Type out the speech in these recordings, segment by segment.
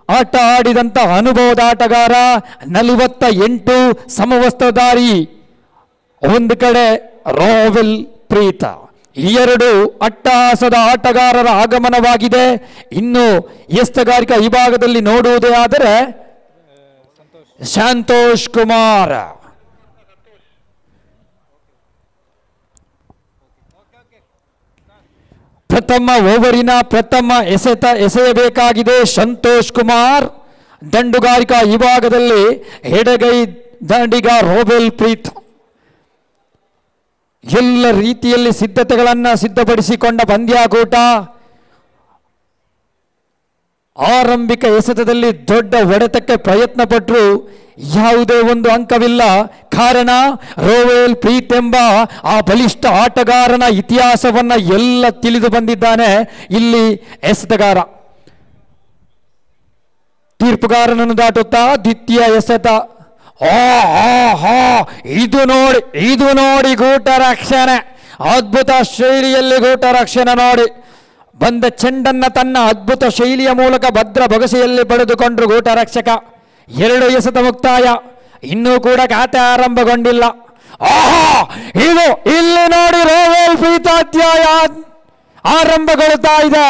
ಆಟ ಆಡಿದಂಥ ಅನುಭವದ ಆಟಗಾರ, 48 ಸಮವಸ್ತ್ರಧಾರಿ. ಒಂದು ಕಡೆ ರೋವೆಲ್ ಪ್ರೀತ. ಎರಡು ಅಟ್ಟಹಾಸದ ಆಟಗಾರರ ಆಗಮನವಾಗಿದೆ. ಇನ್ನು ಎಸ್ತಗಾರಿಕಾ ವಿಭಾಗದಲ್ಲಿ ನೋಡುವುದೇ ಆದರೆ ಸಂತೋಷ್ ಕುಮಾರ್. ಪ್ರಥಮ ಓವರಿನ ಪ್ರಥಮ ಎಸೆಯಬೇಕಾಗಿದೆ ಸಂತೋಷ್ ಕುಮಾರ್. ದಂಡುಗಾರಿಕಾ ವಿಭಾಗದಲ್ಲಿ ಎಡಗೈ ದಂಡಿಗ ರೋವೆಲ್ ಪ್ರೀತ್ ಎಲ್ಲ ರೀತಿಯಲ್ಲಿ ಸಿದ್ಧತೆಗಳನ್ನು ಸಿದ್ಧಪಡಿಸಿಕೊಂಡ ಪಂದ್ಯಾಕೂಟ. ಆರಂಭಿಕ ಎಸೆತದಲ್ಲಿ ದೊಡ್ಡ ಹೊಡೆತಕ್ಕೆ ಪ್ರಯತ್ನ ಪಟ್ಟರು, ಯಾವುದೇ ಒಂದು ಅಂಕವಿಲ್ಲ. ಕಾರಣ ರೋವೆಲ್ ಪ್ರೀತ್ ಎಂಬ ಆ ಬಲಿಷ್ಠ ಆಟಗಾರನ ಇತಿಹಾಸವನ್ನ ಎಲ್ಲ ತಿಳಿದು ಬಂದಿದ್ದಾನೆ ಇಲ್ಲಿ ಎಸೆತಗಾರ. ತೀರ್ಪುಗಾರನನ್ನು ದಾಟುತ್ತಾ ದ್ವಿತೀಯ ಎಸೆತ. ಇದು ನೋಡಿ ಗೂಟ ರಕ್ಷಣೆ, ಅದ್ಭುತ ಶೈಲಿಯಲ್ಲಿ ಗೂಟ ರಕ್ಷಣೆ ನೋಡಿ. ಬಂದ ಚೆಂಡನ್ನ ತನ್ನ ಅದ್ಭುತ ಶೈಲಿಯ ಮೂಲಕ ಭದ್ರ ಬೊಗಸೆಯಲ್ಲಿ ಪಡೆದುಕೊಂಡ್ರು ಗೂಟ ರಕ್ಷಕ. 2 ಎಸೆತ ಮುಕ್ತಾಯ, ಇನ್ನೂ ಕೂಡ ಖಾತೆ ಆರಂಭಗೊಂಡಿಲ್ಲ. ಇದು ಇಲ್ಲಿ ನೋಡಿ ರೋವೆಲ್ ಪ್ರೀತ್ ಅಧ್ಯಾಯ ಆರಂಭಗೊಳ್ಳುತ್ತಾ ಇದೆ.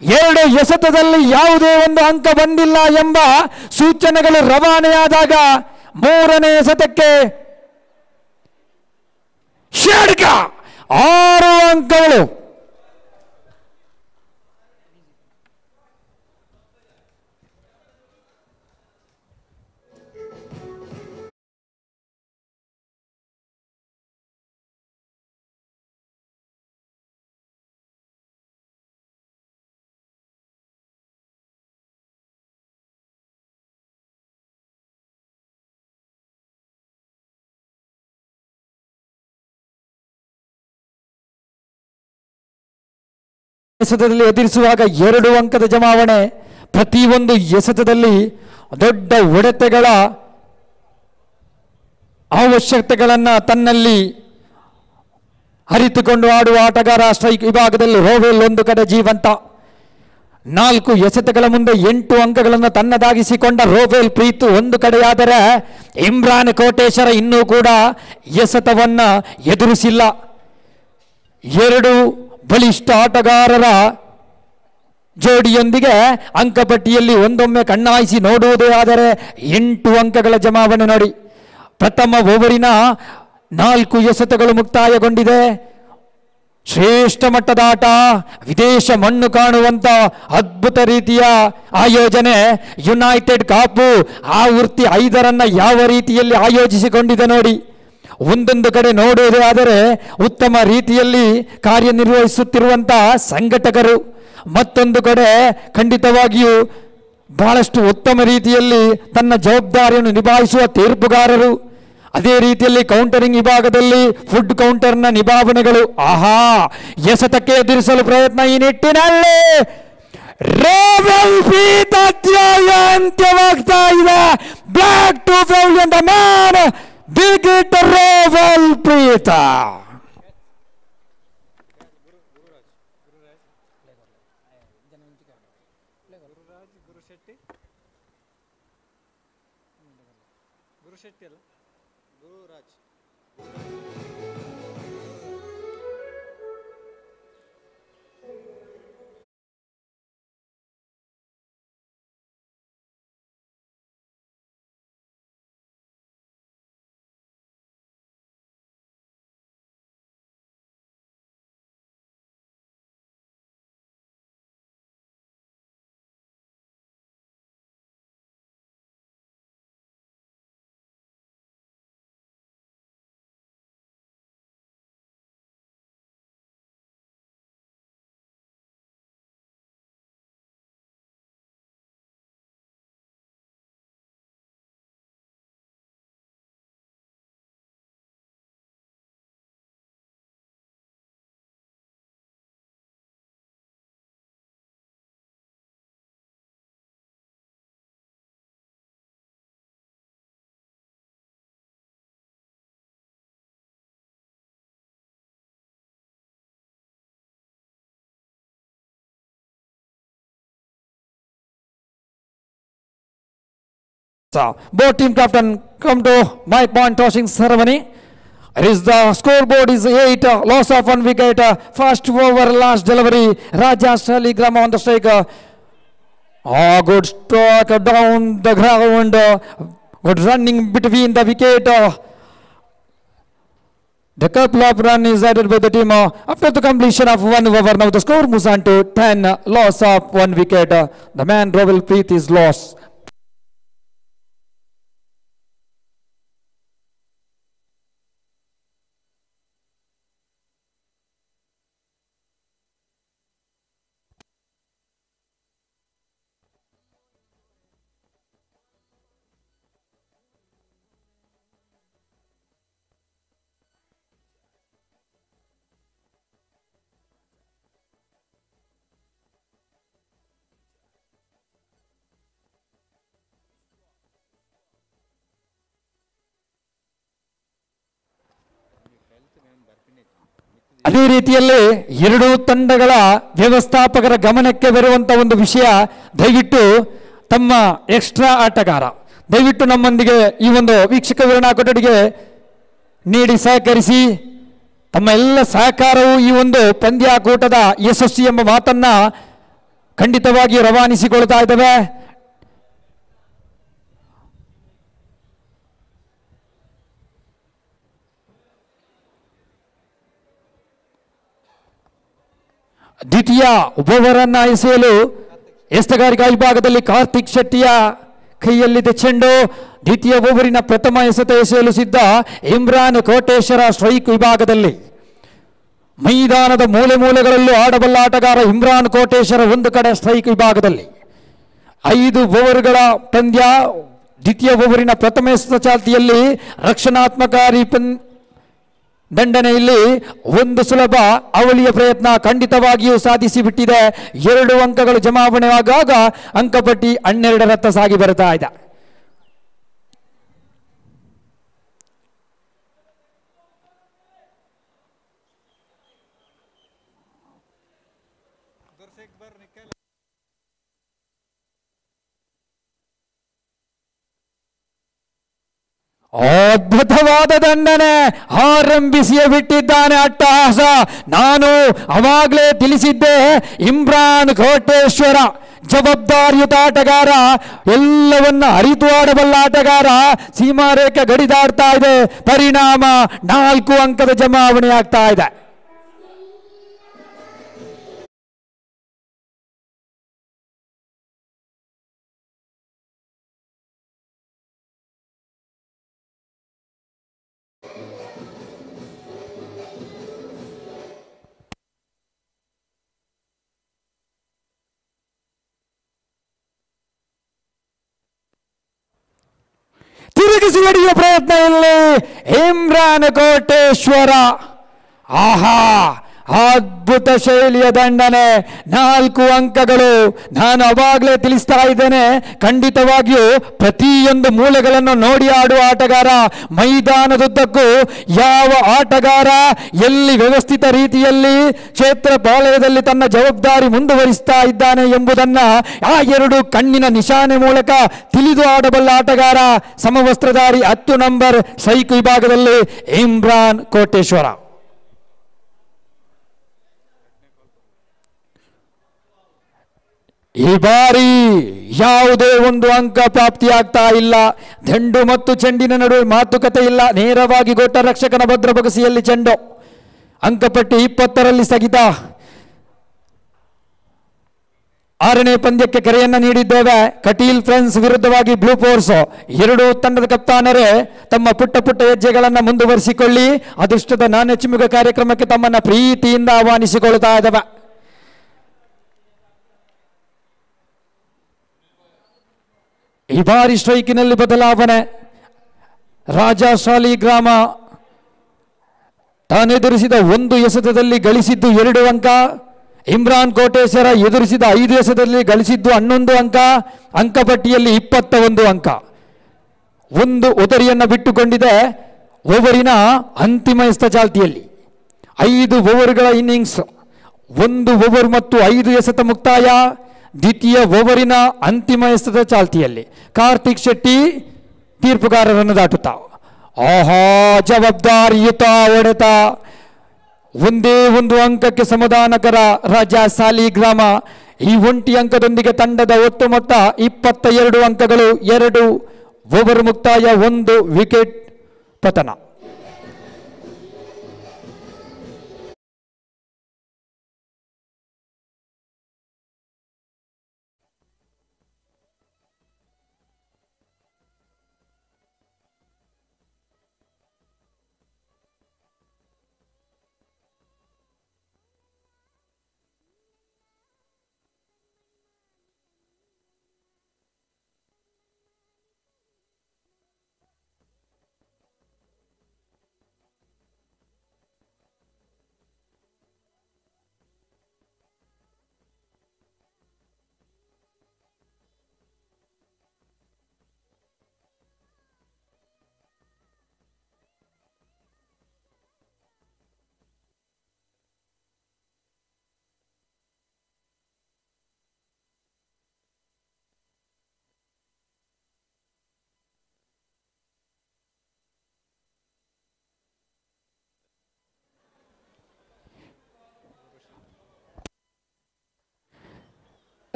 2 ಎಸೆತದಲ್ಲಿ ಯಾವುದೇ ಒಂದು ಅಂಕ ಬಂದಿಲ್ಲ ಎಂಬ ಸೂಚನೆಗಳು ರವಾನೆಯಾದಾಗ 3ನೇ ಎಸೆತಕ್ಕೆ ಷಡ್ಕ 6 ಅಂಕಗಳು. ಎಸೆತದಲ್ಲಿ ಎದುರಿಸುವಾಗ 2 ಅಂಕದ ಜಮಾವಣೆ. ಪ್ರತಿಯೊಂದು ಎಸೆತದಲ್ಲಿ ದೊಡ್ಡ ಹೊಡೆತಗಳ ಅವಶ್ಯಕತೆಗಳನ್ನು ತನ್ನಲ್ಲಿ ಅರಿತುಕೊಂಡು ಆಡುವ ಆಟಗಾರ. ಸ್ಟ್ರೈಕ್ ವಿಭಾಗದಲ್ಲಿ ರೋವೆಲ್ ಒಂದು ಕಡೆ ಜೀವಂತ. 4 ಎಸೆತಗಳ ಮುಂದೆ 8 ಅಂಕಗಳನ್ನು ತನ್ನದಾಗಿಸಿಕೊಂಡ ರೋವೆಲ್ ಪ್ರೀತ್ ಒಂದು ಕಡೆಯಾದರೆ ಇಮ್ರಾನ್ ಕೋಟೇಶ್ವರ ಇನ್ನೂ ಕೂಡ ಎಸೆತವನ್ನ ಎದುರಿಸಿಲ್ಲ. 2 ಬಲಿಷ್ಠ ಆಟಗಾರರ ಜೋಡಿಯೊಂದಿಗೆ ಅಂಕಪಟ್ಟಿಯಲ್ಲಿ ಒಂದೊಮ್ಮೆ ಕಣ್ಣಾಯಿಸಿ ನೋಡುವುದೇ ಆದರೆ 8 ಅಂಕಗಳ ಜಮಾವಣೆ ನೋಡಿ. ಪ್ರಥಮ ಓವರಿನ 4 ಎಸೆತಗಳು ಮುಕ್ತಾಯಗೊಂಡಿದೆ. ಶ್ರೇಷ್ಠ ಮಟ್ಟದ ಆಟ, ವಿದೇಶ ಮಣ್ಣು ಕಾಣುವಂತ ಅದ್ಭುತ ರೀತಿಯ ಆಯೋಜನೆ. ಯುನೈಟೆಡ್ ಕಾಪು ಆವೃತ್ತಿ 5ರನ್ನ ಯಾವ ರೀತಿಯಲ್ಲಿ ಆಯೋಜಿಸಿಕೊಂಡಿದೆ ನೋಡಿ. ಒಂದೊಂದು ಕಡೆ ನೋಡುವುದೇ ಆದರೆ ಉತ್ತಮ ರೀತಿಯಲ್ಲಿ ಕಾರ್ಯನಿರ್ವಹಿಸುತ್ತಿರುವಂತಹ ಸಂಘಟಕರು, ಮತ್ತೊಂದು ಕಡೆ ಖಂಡಿತವಾಗಿಯೂ ಬಹಳಷ್ಟು ಉತ್ತಮ ರೀತಿಯಲ್ಲಿ ತನ್ನ ಜವಾಬ್ದಾರಿಯನ್ನು ನಿಭಾಯಿಸುವ ತೀರ್ಪುಗಾರರು. ಅದೇ ರೀತಿಯಲ್ಲಿ ಕೌಂಟರಿಂಗ್ ವಿಭಾಗದಲ್ಲಿ ಫುಡ್ ಕೌಂಟರ್ನ ನಿಭಾವಣೆಗಳು. ಎಸೆತಕ್ಕೆ ಎದುರಿಸಲು ಪ್ರಯತ್ನ. ಈ ನಿಟ್ಟಿನಲ್ಲಿ ರೋವೆಲ್ ಪ್ರೀತ್ ಅಧ್ಯಾಯ ಅಂತ್ಯವಾಗ್ತಾ ಇದೆ. ಬ್ಲಾಕ್ to pavilion the man big hit ರೋವೆಲ್ ಪ್ರೀತ್. ಗುರುಶೆಟ್ಟಿ ಅಲ್ಲ, Gururaj. So, both team captain come to my point tossing ceremony. It is the scoreboard is 8, loss of 1 wicket, first over, last delivery. Raja Saligrama on the strike. Good start down the ground. Good running between the wicket. The couple of run is added by the team after the completion of 1 over. Now the score moves on to 10, loss of 1 wicket. The man Rovil Preet is lost. ಅದೇ ರೀತಿಯಲ್ಲಿ ಎರಡೂ ತಂಡಗಳ ವ್ಯವಸ್ಥಾಪಕರ ಗಮನಕ್ಕೆ ಬರುವಂತ ಒಂದು ವಿಷಯ, ದಯವಿಟ್ಟು ತಮ್ಮ ಎಕ್ಸ್ಟ್ರಾ ಆಟಗಾರ ದಯವಿಟ್ಟು ನಮ್ಮೊಂದಿಗೆ ಈ ಒಂದು ವೀಕ್ಷಕ ವಿವರಣಾ ಕೊಠಡಿಗೆ ನೀಡಿ ಸಹಕರಿಸಿ. ತಮ್ಮ ಎಲ್ಲ ಸಹಕಾರವು ಈ ಒಂದು ಪಂದ್ಯಾಕೂಟದ ಯಶಸ್ವಿ ಎಂಬ ಮಾತನ್ನ ಖಂಡಿತವಾಗಿ ರವಾನಿಸಿಕೊಳ್ತಾ ಇದ್ದೇವೆ. ದ್ವಿತೀಯ ಓವರನ್ನ ಎಸೆಯಲು ಎಸೆಗಾರಿಕಾ ವಿಭಾಗದಲ್ಲಿ ಕಾರ್ತಿಕ್ ಶೆಟ್ಟಿಯ ಕೈಯಲ್ಲಿದೆ ಚೆಂಡು. ದ್ವಿತೀಯ ಓವರಿನ ಪ್ರಥಮ ಎಸೆಯಲು ಸಿದ್ಧ ಇಮ್ರಾನ್ ಕೋಟೇಶ್ವರ ಸ್ಟ್ರೈಕ್ ವಿಭಾಗದಲ್ಲಿ. ಮೈದಾನದ ಮೂಲೆ ಮೂಲೆಗಳಲ್ಲೂ ಆಡಬಲ್ಲ ಆಟಗಾರ ಇಮ್ರಾನ್ ಕೋಟೇಶ್ವರ ಒಂದು ಕಡೆ ಸ್ಟ್ರೈಕ್ ವಿಭಾಗದಲ್ಲಿ. 5 ಓವರ್ಗಳ ಪಂದ್ಯ. ದ್ವಿತೀಯ ಓವರಿನ ಪ್ರಥಮ ಚಾಲ್ತಿಯಲ್ಲಿ ರಕ್ಷಣಾತ್ಮಕಾರಿ ದಂಡನೆಯಲ್ಲಿ ಒಂದು ಸುಲಭ ಅವಳಿಯ ಪ್ರಯತ್ನ ಖಂಡಿತವಾಗಿಯೂ ಸಾಧಿಸಿ ಬಿಟ್ಟಿದೆ. 2 ಅಂಕಗಳು ಜಮಾವಣೆ ಆಗಾಗ ಅಂಕಪಟ್ಟಿ 12ರತ್ತ ಸಾಗಿ ಬರ್ತಾ ಇದೆ. ಅದ್ಭುತವಾದ ದಂಡನೆ ಆರಂಭಿಸಿಯೇ ಬಿಟ್ಟಿದ್ದಾನೆ ಅಟ್ಟಹಾಸ. ನಾನು ಅವಾಗಲೇ ತಿಳಿಸಿದ್ದೆ, ಇಮ್ರಾನ್ ಕೋಟೇಶ್ವರ ಜವಾಬ್ದಾರಿಯುತ ಆಟಗಾರ, ಎಲ್ಲವನ್ನ ಅರಿತು ಆಡಬಲ್ಲ ಆಟಗಾರ. ಸೀಮಾರೇಖೆ ಗಡಿದಾಡ್ತಾ ಇದೆ. ಪರಿಣಾಮ 4 ಅಂಕದ ಜಮಾವಣೆ ಆಗ್ತಾ ಇದೆ. ತಿರುಗಿಸಿ ಹೊಡೆಯುವ ಪ್ರಯತ್ನ ಇಲ್ಲಿ ಇಮ್ರಾನ್ ಕೋಟೇಶ್ವರ. ಆಹಾ, ಅದ್ಭುತ ಶೈಲಿಯ ದಂಡನೆ, 4 ಅಂಕಗಳು. ನಾನು ಅವಾಗಲೇ ತಿಳಿಸ್ತಾ ಇದ್ದೇನೆ, ಖಂಡಿತವಾಗಿಯೂ ಪ್ರತಿಯೊಂದು ಮೂಲೆಗಳನ್ನು ನೋಡಿ ಆಡುವ ಆಟಗಾರ. ಮೈದಾನದುದ್ದಕ್ಕೂ ಯಾವ ಆಟಗಾರ ಎಲ್ಲಿ ವ್ಯವಸ್ಥಿತ ರೀತಿಯಲ್ಲಿ ಕ್ಷೇತ್ರ ಪಾಳಯದಲ್ಲಿ ತನ್ನ ಜವಾಬ್ದಾರಿ ಮುಂದುವರಿಸ್ತಾ ಇದ್ದಾನೆ ಎಂಬುದನ್ನ ಆ 2 ಕಣ್ಣಿನ ನಿಶಾನೆ ಮೂಲಕ ತಿಳಿದು ಆಡಬಲ್ಲ ಆಟಗಾರ ಸಮವಸ್ತ್ರಧಾರಿ 10 ನಂಬರ್ ಸ್ಟ್ರೈಕ್ ವಿಭಾಗದಲ್ಲಿ ಇಮ್ರಾನ್ ಕೋಟೇಶ್ವರ. ಈ ಬಾರಿ ಯಾವುದೇ ಒಂದು ಅಂಕ ಪ್ರಾಪ್ತಿಯಾಗ್ತಾ ಇಲ್ಲ. ದಂಡು ಮತ್ತು ಚೆಂಡಿನ ನಡುವೆ ಮಾತುಕತೆ ಇಲ್ಲ. ನೇರವಾಗಿ ಗೋಟ ರಕ್ಷಕನ ಭದ್ರ ಬಗಸಿಯಲ್ಲಿ ಚೆಂಡು. ಅಂಕಪಟ್ಟಿ 20ರಲ್ಲಿ ಸ್ಥಗಿತ. 6ನೇ ಪಂದ್ಯಕ್ಕೆ ಕರೆಯನ್ನ ನೀಡಿದ್ದೇವೆ. ಕಟೀಲ್ ಫ್ರೆಂಡ್ಸ್ ವಿರುದ್ಧವಾಗಿ ಬ್ಲೂ ಫೋರ್ಸ್. 2 ತಂಡದ ಕಪ್ತಾನರೇ ತಮ್ಮ ಪುಟ್ಟ ಪುಟ್ಟ ಹೆಜ್ಜೆಗಳನ್ನು ಮುಂದುವರಿಸಿಕೊಳ್ಳಿ. ಅದೃಷ್ಟದ ನಾಣ್ಯಚಿಮ್ಮುಗ ಕಾರ್ಯಕ್ರಮಕ್ಕೆ ತಮ್ಮನ್ನ ಪ್ರೀತಿಯಿಂದ ಆಹ್ವಾನಿಸಿಕೊಳ್ತಾ ಇದ್ದೇವೆ. ಈ ಬಾರಿ ಸ್ಟ್ರೈಕಿನಲ್ಲಿ ಬದಲಾವಣೆ. ರಾಜ ಸಾಲಿಗ್ರಾಮ ತಾನೆದುರಿಸಿದ 1 ಎಸೆತದಲ್ಲಿ ಗಳಿಸಿದ್ದು 2 ಅಂಕ. ಇಮ್ರಾನ್ ಕೋಟೇಶ್ವರ ಎದುರಿಸಿದ 5 ಎಸೆತದಲ್ಲಿ ಗಳಿಸಿದ್ದು 11 ಅಂಕ. ಅಂಕಪಟ್ಟಿಯಲ್ಲಿ 21 ಅಂಕ. 1 ಉದರಿಯನ್ನು ಬಿಟ್ಟುಕೊಂಡಿದೆ ಓವರಿನ ಅಂತಿಮ ಚಾಲ್ತಿಯಲ್ಲಿ. 5 ಓವರ್ಗಳ ಇನ್ನಿಂಗ್ಸ್, 1 ಓವರ್ ಮತ್ತು 5 ಎಸೆತ ಮುಕ್ತಾಯ. ದ್ವಿತೀಯ ಓವರಿನ ಅಂತಿಮ ಎಸೆದ ಚಾಲ್ತಿಯಲ್ಲಿ ಕಾರ್ತಿಕ್ ಶೆಟ್ಟಿ ತೀರ್ಪುಗಾರರನ್ನು ದಾಟುತ್ತಾ ಆಹಾ ಜವಾಬ್ದಾರಿಯುತ ಹೊಡೆತ. ಒಂದೇ ಒಂದು ಅಂಕಕ್ಕೆ ಸಮಾಧಾನಕರ ರಾಜಾ ಸಾಲಿಗ್ರಾಮ. ಈ ಒಂಟಿ ಅಂಕದೊಂದಿಗೆ ತಂಡದ ಒಟ್ಟು ಮೊತ್ತ 22 ಅಂಕಗಳು. 2 ಓವರ್ ಮುಕ್ತಾಯ, 1 ವಿಕೆಟ್ ಪತನ.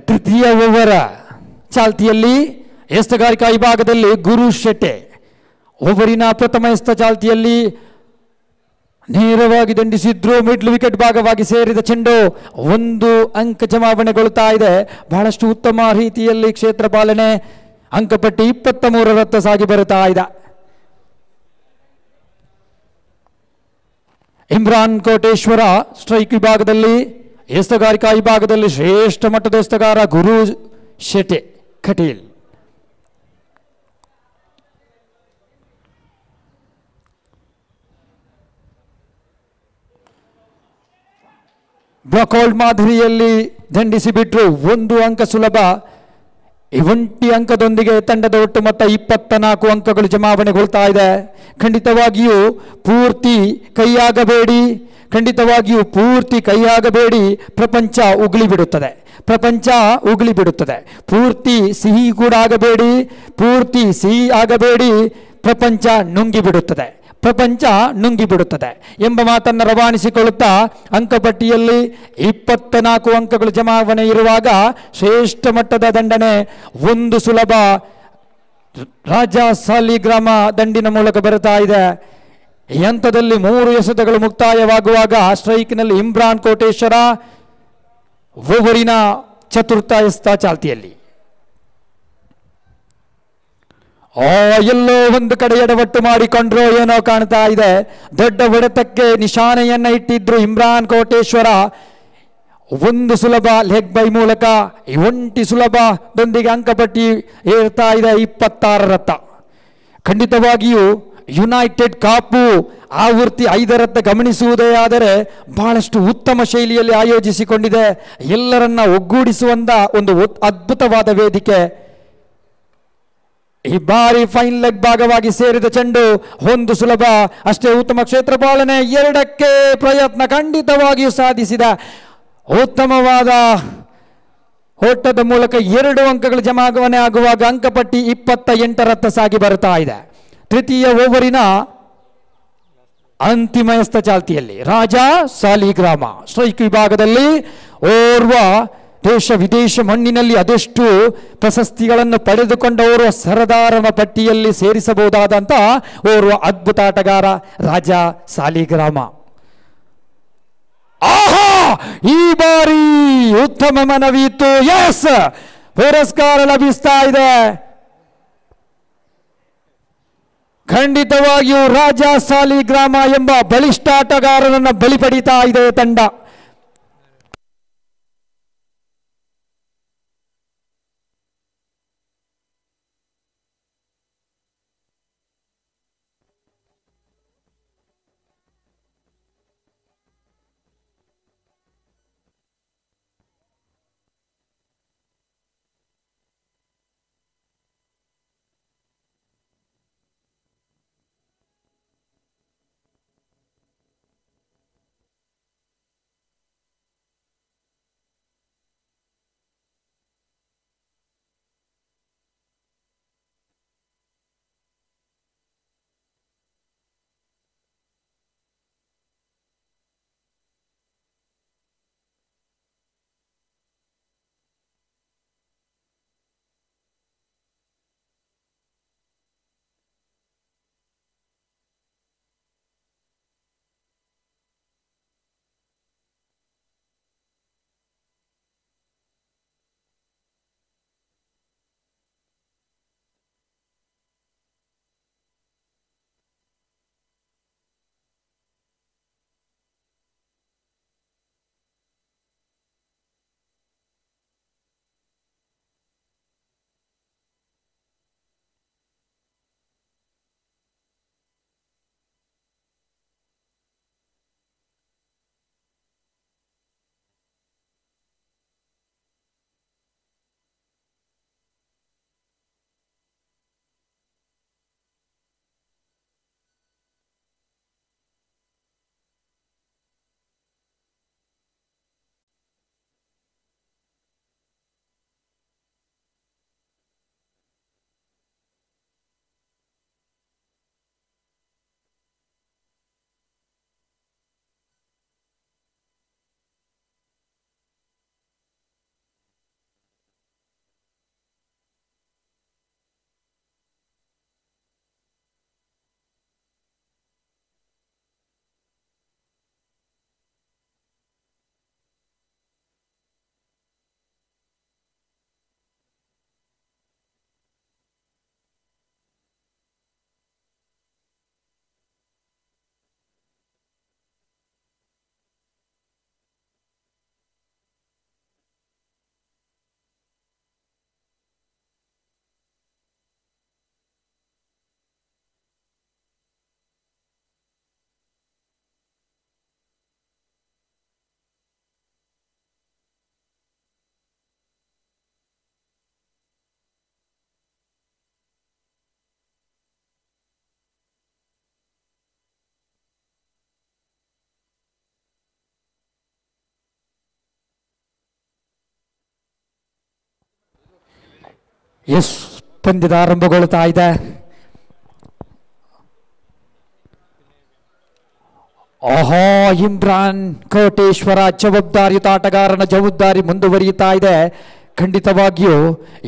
ತೃತೀಯ ಓವರ್ ಚಾಲ್ತಿಯಲ್ಲಿ ಎಸ್ತಗಾರಿಕಾ ವಿಭಾಗದಲ್ಲಿ ಗುರು ಶೆಟ್ಟೆ. ಓವರಿನ ಪ್ರಥಮ ಎಸ್ತ ಚಾಲ್ತಿಯಲ್ಲಿ ನೇರವಾಗಿ ದಂಡಿಸಿದ್ರು. ಮಿಡ್ಲ್ ವಿಕೆಟ್ ಭಾಗವಾಗಿ ಸೇರಿದ ಚೆಂಡು 1 ಅಂಕ ಜಮಾವಣೆಗೊಳ್ಳುತ್ತಾ ಇದೆ. ಬಹಳಷ್ಟು ಉತ್ತಮ ರೀತಿಯಲ್ಲಿ ಕ್ಷೇತ್ರ ಪಾಲನೆ. ಅಂಕಪಟ್ಟಿ 23ರತ್ತ ಸಾಗಿ ಬರುತ್ತಾ ಇದೆ. ಇಮ್ರಾನ್ ಕೋಟೇಶ್ವರ ಸ್ಟ್ರೈಕ್ ವಿಭಾಗದಲ್ಲಿ, ಎಸ್ತಗಾರಿಕಾ ವಿಭಾಗದಲ್ಲಿ ಶ್ರೇಷ್ಠ ಮಟ್ಟದ ಎಸ್ತಗಾರ ಗುರು ಶೆಟ್ಟೆ ಖಟೀಲ್. ಬ್ಲಾಕ್ಔಟ್ ಮಾದರಿಯಲ್ಲಿ ದಂಡಿಸಿ ಬಿಟ್ರು. 1 ಅಂಕ ಸುಲಭ. ಈ ಒಂಟಿ ಅಂಕದೊಂದಿಗೆ ತಂಡದ ಒಟ್ಟು ಮೊತ್ತ 24 ಅಂಕಗಳು ಜಮಾವಣೆಗೊಳ್ತಾ ಇದೆ. ಖಂಡಿತವಾಗಿಯೂ ಪೂರ್ತಿ ಕೈಯಾಗಬೇಡಿ, ಖಂಡಿತವಾಗಿಯೂ ಪೂರ್ತಿ ಕೈಯಾಗಬೇಡಿ. ಪ್ರಪಂಚ ಉಗುಳಿ ಬಿಡುತ್ತದೆ. ಪೂರ್ತಿ ಸಿಹಿ ಕೂಡ ಆಗಬೇಡಿ, ಪೂರ್ತಿ ಸಿಹಿ ಆಗಬೇಡಿ. ಪ್ರಪಂಚ ನುಂಗಿ ಬಿಡುತ್ತದೆ ಎಂಬ ಮಾತನ್ನು ರವಾನಿಸಿಕೊಳ್ಳುತ್ತಾ ಅಂಕಪಟ್ಟಿಯಲ್ಲಿ 24 ಅಂಕಗಳು ಜಮಾವಣೆ ಇರುವಾಗ ಶ್ರೇಷ್ಠ ಮಟ್ಟದ ದಂಡನೆ 1 ಸುಲಭ ರಾಜಾ ಸಾಲಿಗ್ರಾಮ ದಂಡಿನ ಮೂಲಕ ಬರುತ್ತಾ ಇದೆ. ಈ ಹಂತದಲ್ಲಿ 3 ಎಸೆತಗಳು ಮುಕ್ತಾಯವಾಗುವಾಗ ಸ್ಟ್ರೈಕ್ನಲ್ಲಿ ಇಮ್ರಾನ್ ಕೋಟೇಶ್ವರ. ಓವರಿನ ಚತುರ್ಥ ಎಸೆತ ಚಾಲ್ತಿಯಲ್ಲಿ ಎಲ್ಲೋ ಒಂದು ಕಡೆ ಎಡವಟ್ಟು ಮಾಡಿಕೊಂಡ್ರೋ ಏನೋ ಕಾಣ್ತಾ ಇದೆ. ದೊಡ್ಡ ಹೊಡೆತಕ್ಕೆ ನಿಶಾನೆಯನ್ನ ಇಟ್ಟಿದ್ರು ಇಮ್ರಾನ್ ಕೋಟೇಶ್ವರ. 1 ಸುಲಭ ಲೆಗ್ ಬೈ ಮೂಲಕ ಈ ಒಂಟಿ ಸುಲಭದೊಂದಿಗೆ ಅಂಕಪಟ್ಟಿ ಏರ್ತಾ ಇದೆ 26ರತ್ತ. ಖಂಡಿತವಾಗಿಯೂ ಯುನೈಟೆಡ್ ಕಾಪು ಆವೃತ್ತಿ 5ರತ್ತ ಗಮನಿಸುವುದೇ ಆದರೆ ಬಹಳಷ್ಟು ಉತ್ತಮ ಶೈಲಿಯಲ್ಲಿ ಆಯೋಜಿಸಿಕೊಂಡಿದೆ. ಎಲ್ಲರನ್ನ ಒಗ್ಗೂಡಿಸುವಂತ ಒಂದು ಅದ್ಭುತವಾದ ವೇದಿಕೆ. ಈ ಬಾರಿ ಫೈನ್ ಲೆಗ್ ಭಾಗವಾಗಿ ಸೇರಿದ ಚೆಂಡು 1 ಸುಲಭ ಅಷ್ಟೇ ಉತ್ತಮ ಕ್ಷೇತ್ರ ಪಾಲನೆ. 2ಕ್ಕೆ ಪ್ರಯತ್ನ ಖಂಡಿತವಾಗಿಯೂ ಸಾಧಿಸಿದ ಉತ್ತಮವಾದ ಓಟದ ಮೂಲಕ 2 ಅಂಕಗಳು ಜಮಾವಣೆ ಆಗುವಾಗ ಅಂಕಪಟ್ಟಿ 28ರತ್ತ ಸಾಗಿ ಬರುತ್ತಾ ಇದೆ. ತೃತೀಯ ಓವರಿನ ಅಂತಿಮ ಎಸ್ತ ಚಾಲ್ತಿಯಲ್ಲಿ ರಾಜಾ ಸಾಲಿಗ್ರಾಮ ಸ್ಟ್ರೈಕ್ ವಿಭಾಗದಲ್ಲಿ ಓರ್ವ ದೇಶ ವಿದೇಶ ಮಣ್ಣಿನಲ್ಲಿ ಅದೆಷ್ಟು ಪ್ರಶಸ್ತಿಗಳನ್ನು ಪಡೆದುಕೊಂಡವರು ಸರದಾರನ ಪಟ್ಟಿಯಲ್ಲಿ ಸೇರಿಸಬಹುದಾದಂತ ಓರ್ವ ಅದ್ಭುತ ಆಟಗಾರ ರಾಜಾ ಸಾಲಿಗ್ರಾಮ. ಆಹಾ, ಈ ಬಾರಿ ಉತ್ತಮ ಮನವಿ ಇತ್ತು. ಎಸ್, ಪುರಸ್ಕಾರ ಲಭಿಸ್ತಾ ಇದೆ. ಖಂಡಿತವಾಗಿಯೂ ರಾಜಾ ಸಾಲಿಗ್ರಾಮ ಎಂಬ ಬಲಿಷ್ಠ ಆಟಗಾರರನ್ನು ಬಲಿ ಪಡಿತಾ ಇದೆ ತಂಡ. ಎಸ್, ಪಂದ್ಯದ ಆರಂಭಗೊಳ್ಳುತ್ತಾ ಇದೆ. ಆಹಾ, ಇಮ್ರಾನ್ ಕೋಟೇಶ್ವರ ಜವಾಬ್ದಾರಿಯುತ ಆಟಗಾರನ ಜವಾಬ್ದಾರಿ ಮುಂದುವರಿಯುತ್ತಾ ಇದೆ. ಖಂಡಿತವಾಗಿಯೂ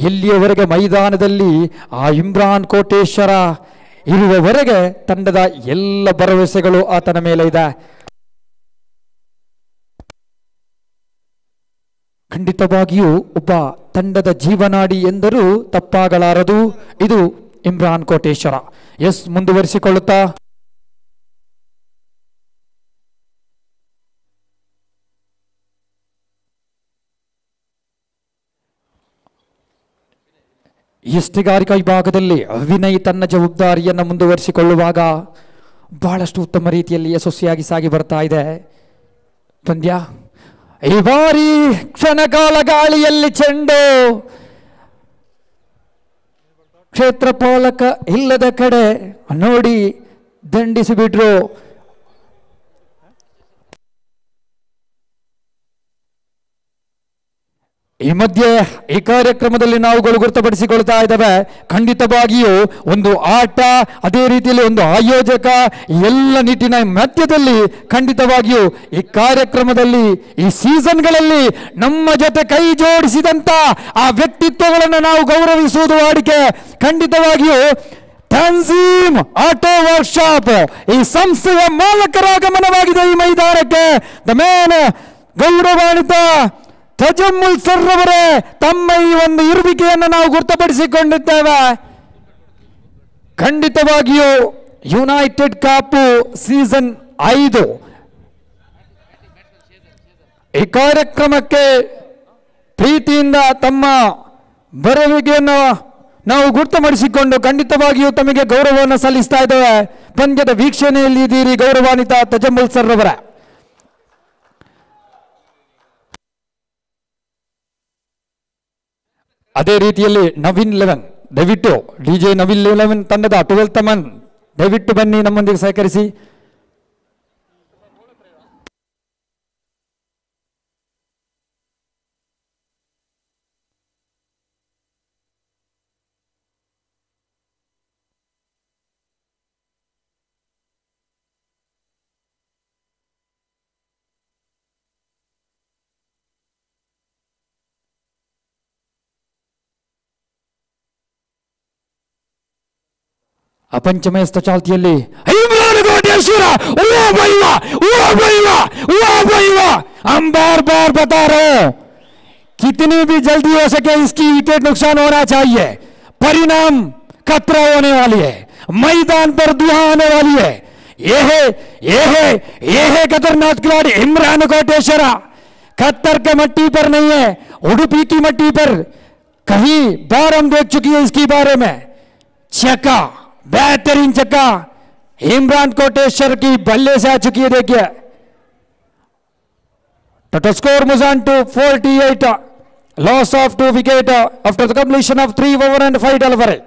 ಇಲ್ಲಿಯವರೆಗೆ ಮೈದಾನದಲ್ಲಿ ಆ ಇಮ್ರಾನ್ ಕೋಟೇಶ್ವರ ಇರುವವರೆಗೆ ತಂಡದ ಎಲ್ಲ ಭರವಸೆಗಳು ಆತನ ಮೇಲೆ ಇದೆ. ಖಂಡಿತವಾಗಿಯೂ ಒಬ್ಬ ತಂಡದ ಜೀವನಾಡಿ ಎಂದರೂ ತಪ್ಪಾಗಲಾರದು. ಇದು ಇಮ್ರಾನ್ ಕೋಟೇಶ್ವರ. ಎಸ್, ಮುಂದುವರಿಸಿಕೊಳ್ಳುತ್ತಾ ಎಷ್ಟುಗಾರಿಕಾ ವಿಭಾಗದಲ್ಲಿ ವಿನಯ್ ತನ್ನ ಜವಾಬ್ದಾರಿಯನ್ನು ಮುಂದುವರಿಸಿಕೊಳ್ಳುವಾಗ ಬಹಳಷ್ಟು ಉತ್ತಮ ರೀತಿಯಲ್ಲಿ ಯಶಸ್ವಿಯಾಗಿ ಸಾಗಿ ಬರ್ತಾ ಇದೆ ಪಂದ್ಯ. ಈ ಬಾರಿ ಕ್ಷಣಕಾಲ ಗಾಳಿಯಲ್ಲಿ ಚೆಂಡು ಕ್ಷೇತ್ರಪಾಲಕ ಇಲ್ಲದ ಕಡೆ ನೋಡಿ ದಂಡಿಸಿಬಿಟ್ರು. ಈ ಮಧ್ಯೆ ಈ ಕಾರ್ಯಕ್ರಮದಲ್ಲಿ ನಾವುಗಳು ಗುರುತುಪಡಿಸಿಕೊಳ್ತಾ ಇದ್ದಾವೆ. ಖಂಡಿತವಾಗಿಯೂ ಒಂದು ಆಟ, ಅದೇ ರೀತಿಯಲ್ಲಿ ಒಂದು ಆಯೋಜಕ, ಎಲ್ಲ ನಿಟ್ಟಿನ ಮಧ್ಯದಲ್ಲಿ ಖಂಡಿತವಾಗಿಯೂ ಈ ಕಾರ್ಯಕ್ರಮದಲ್ಲಿ ಈ ಸೀಸನ್ಗಳಲ್ಲಿ ನಮ್ಮ ಜೊತೆ ಕೈ ಜೋಡಿಸಿದಂತ ಆ ವ್ಯಕ್ತಿತ್ವಗಳನ್ನು ನಾವು ಗೌರವಿಸುವುದು ವಾಡಿಕೆ. ಖಂಡಿತವಾಗಿಯೂ ತನ್ಸೀಮ್ ಆಟೋ ವರ್ಕ್ಶಾಪ್ ಈ ಸಂಸ್ಥೆಯ ಮಾಲಕರ ಆಗಮನವಾಗಿದೆ ಈ ಮೈದಾನಕ್ಕೆ. ದ ಮ್ಯಾನ್ ಗೌರವಾನ್ವಿತ ತಜಮ್ಮುಲ್ ಸರ್ ಅವರೇ, ತಮ್ಮ ಈ ಒಂದು ಇರುವಿಕೆಯನ್ನು ನಾವು ಗುರುತುಪಡಿಸಿಕೊಂಡಿದ್ದೇವೆ. ಖಂಡಿತವಾಗಿಯೂ ಯುನೈಟೆಡ್ ಕಪ್ ಸೀಸನ್ 5 ಈ ಕಾರ್ಯಕ್ರಮಕ್ಕೆ ಪ್ರೀತಿಯಿಂದ ತಮ್ಮ ಬರುವಿಕೆಯನ್ನು ನಾವು ಗುರುತುಪಡಿಸಿಕೊಂಡು ಖಂಡಿತವಾಗಿಯೂ ತಮಗೆ ಗೌರವವನ್ನು ಸಲ್ಲಿಸ್ತಾ ಇದ್ದೇವೆ. ಪಂದ್ಯದ ವೀಕ್ಷಣೆಯಲ್ಲಿ ಇದ್ದೀರಿ ಗೌರವಾನ್ವಿತ ತಜಮ್ಮುಲ್ ಸರ್ ಅವರ. ಅದೇ ರೀತಿಯಲ್ಲಿ ನವೀನ್ 11 ದಯವಿಟ್ಟು DJ ನವೀನ್ 11 ತಂಡದ 12th ಮನ್ ದಯವಿಟ್ಟು ಬನ್ನಿ ನಮ್ಮೊಂದಿಗೆ ಸಹಕರಿಸಿ. अपंचमस्त ಚಾಲ್ತಿಯಲ್ಲಿ ಇಮ್ರಾನ್ ಕೋಟೇಶ್ವರ हम बार बार बता रहे हो कितनी भी जल्दी हो सके इसकी विकेट नुकसान होना चाहिए. परिणाम खतरा होने वाली है, मैदान पर दुआ आने वाली है. ये है खतरनाक खिलाड़ी इमरान कोटेश्वर. खत्तर के मट्टी पर नहीं है, उडुपी की मट्टी पर कहीं बार हम देख चुकी है इसके बारे में. छक्का, बेहतरीन छक्का इमरान कोटेश्वर की बल्ले से आ चुकी है. देखिए total score moves on to 48, loss of 2 wicket after the completion of 3 over and 5 delivery.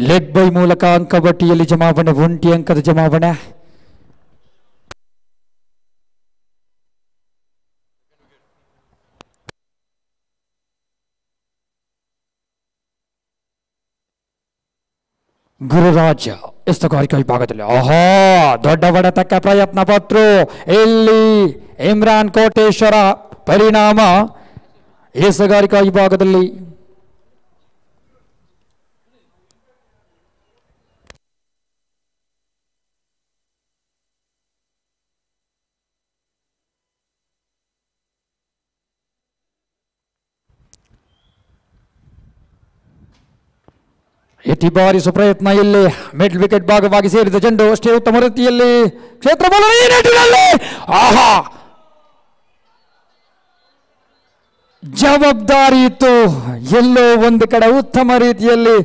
Leg by ಮೂಲಕ ಅಂಕಪಟ್ಟಿಯಲ್ಲಿ ಜಮಾವಣೆ, 1 ಅಂಕದ ಜಮಾವಣೆ. ಗುರುರಾಜ್ ಎಸ್ತಗಾರಿಕಾ ವಿಭಾಗದಲ್ಲಿ ಆಹಾ ದೊಡ್ಡ ಹೊಡೆತಕ್ಕೆ ಪ್ರಯತ್ನ ಪಟ್ರು. ಇಲ್ಲಿ ಇಮ್ರಾನ್ ಕೋಟೇಶ್ವರ ಪರಿಣಾಮ ಎಸ್ತಗಾರಿಕಾ ವಿಭಾಗದಲ್ಲಿ ಎಟಿ ಬಾರಿಸುವ ಪ್ರಯತ್ನ. ಇಲ್ಲಿ ಮಿಡ್ಲ್ ವಿಕೆಟ್ ಭಾಗವಾಗಿ ಸೇರಿದ ಚೆಂಡು ಅಷ್ಟೇ ಉತ್ತಮ ರೀತಿಯಲ್ಲಿ ಕ್ಷೇತ್ರ ಆಹಾ ಜವಾಬ್ದಾರಿ ಇತ್ತು. ಎಲ್ಲೋ ಒಂದು ಕಡೆ ಉತ್ತಮ ರೀತಿಯಲ್ಲಿ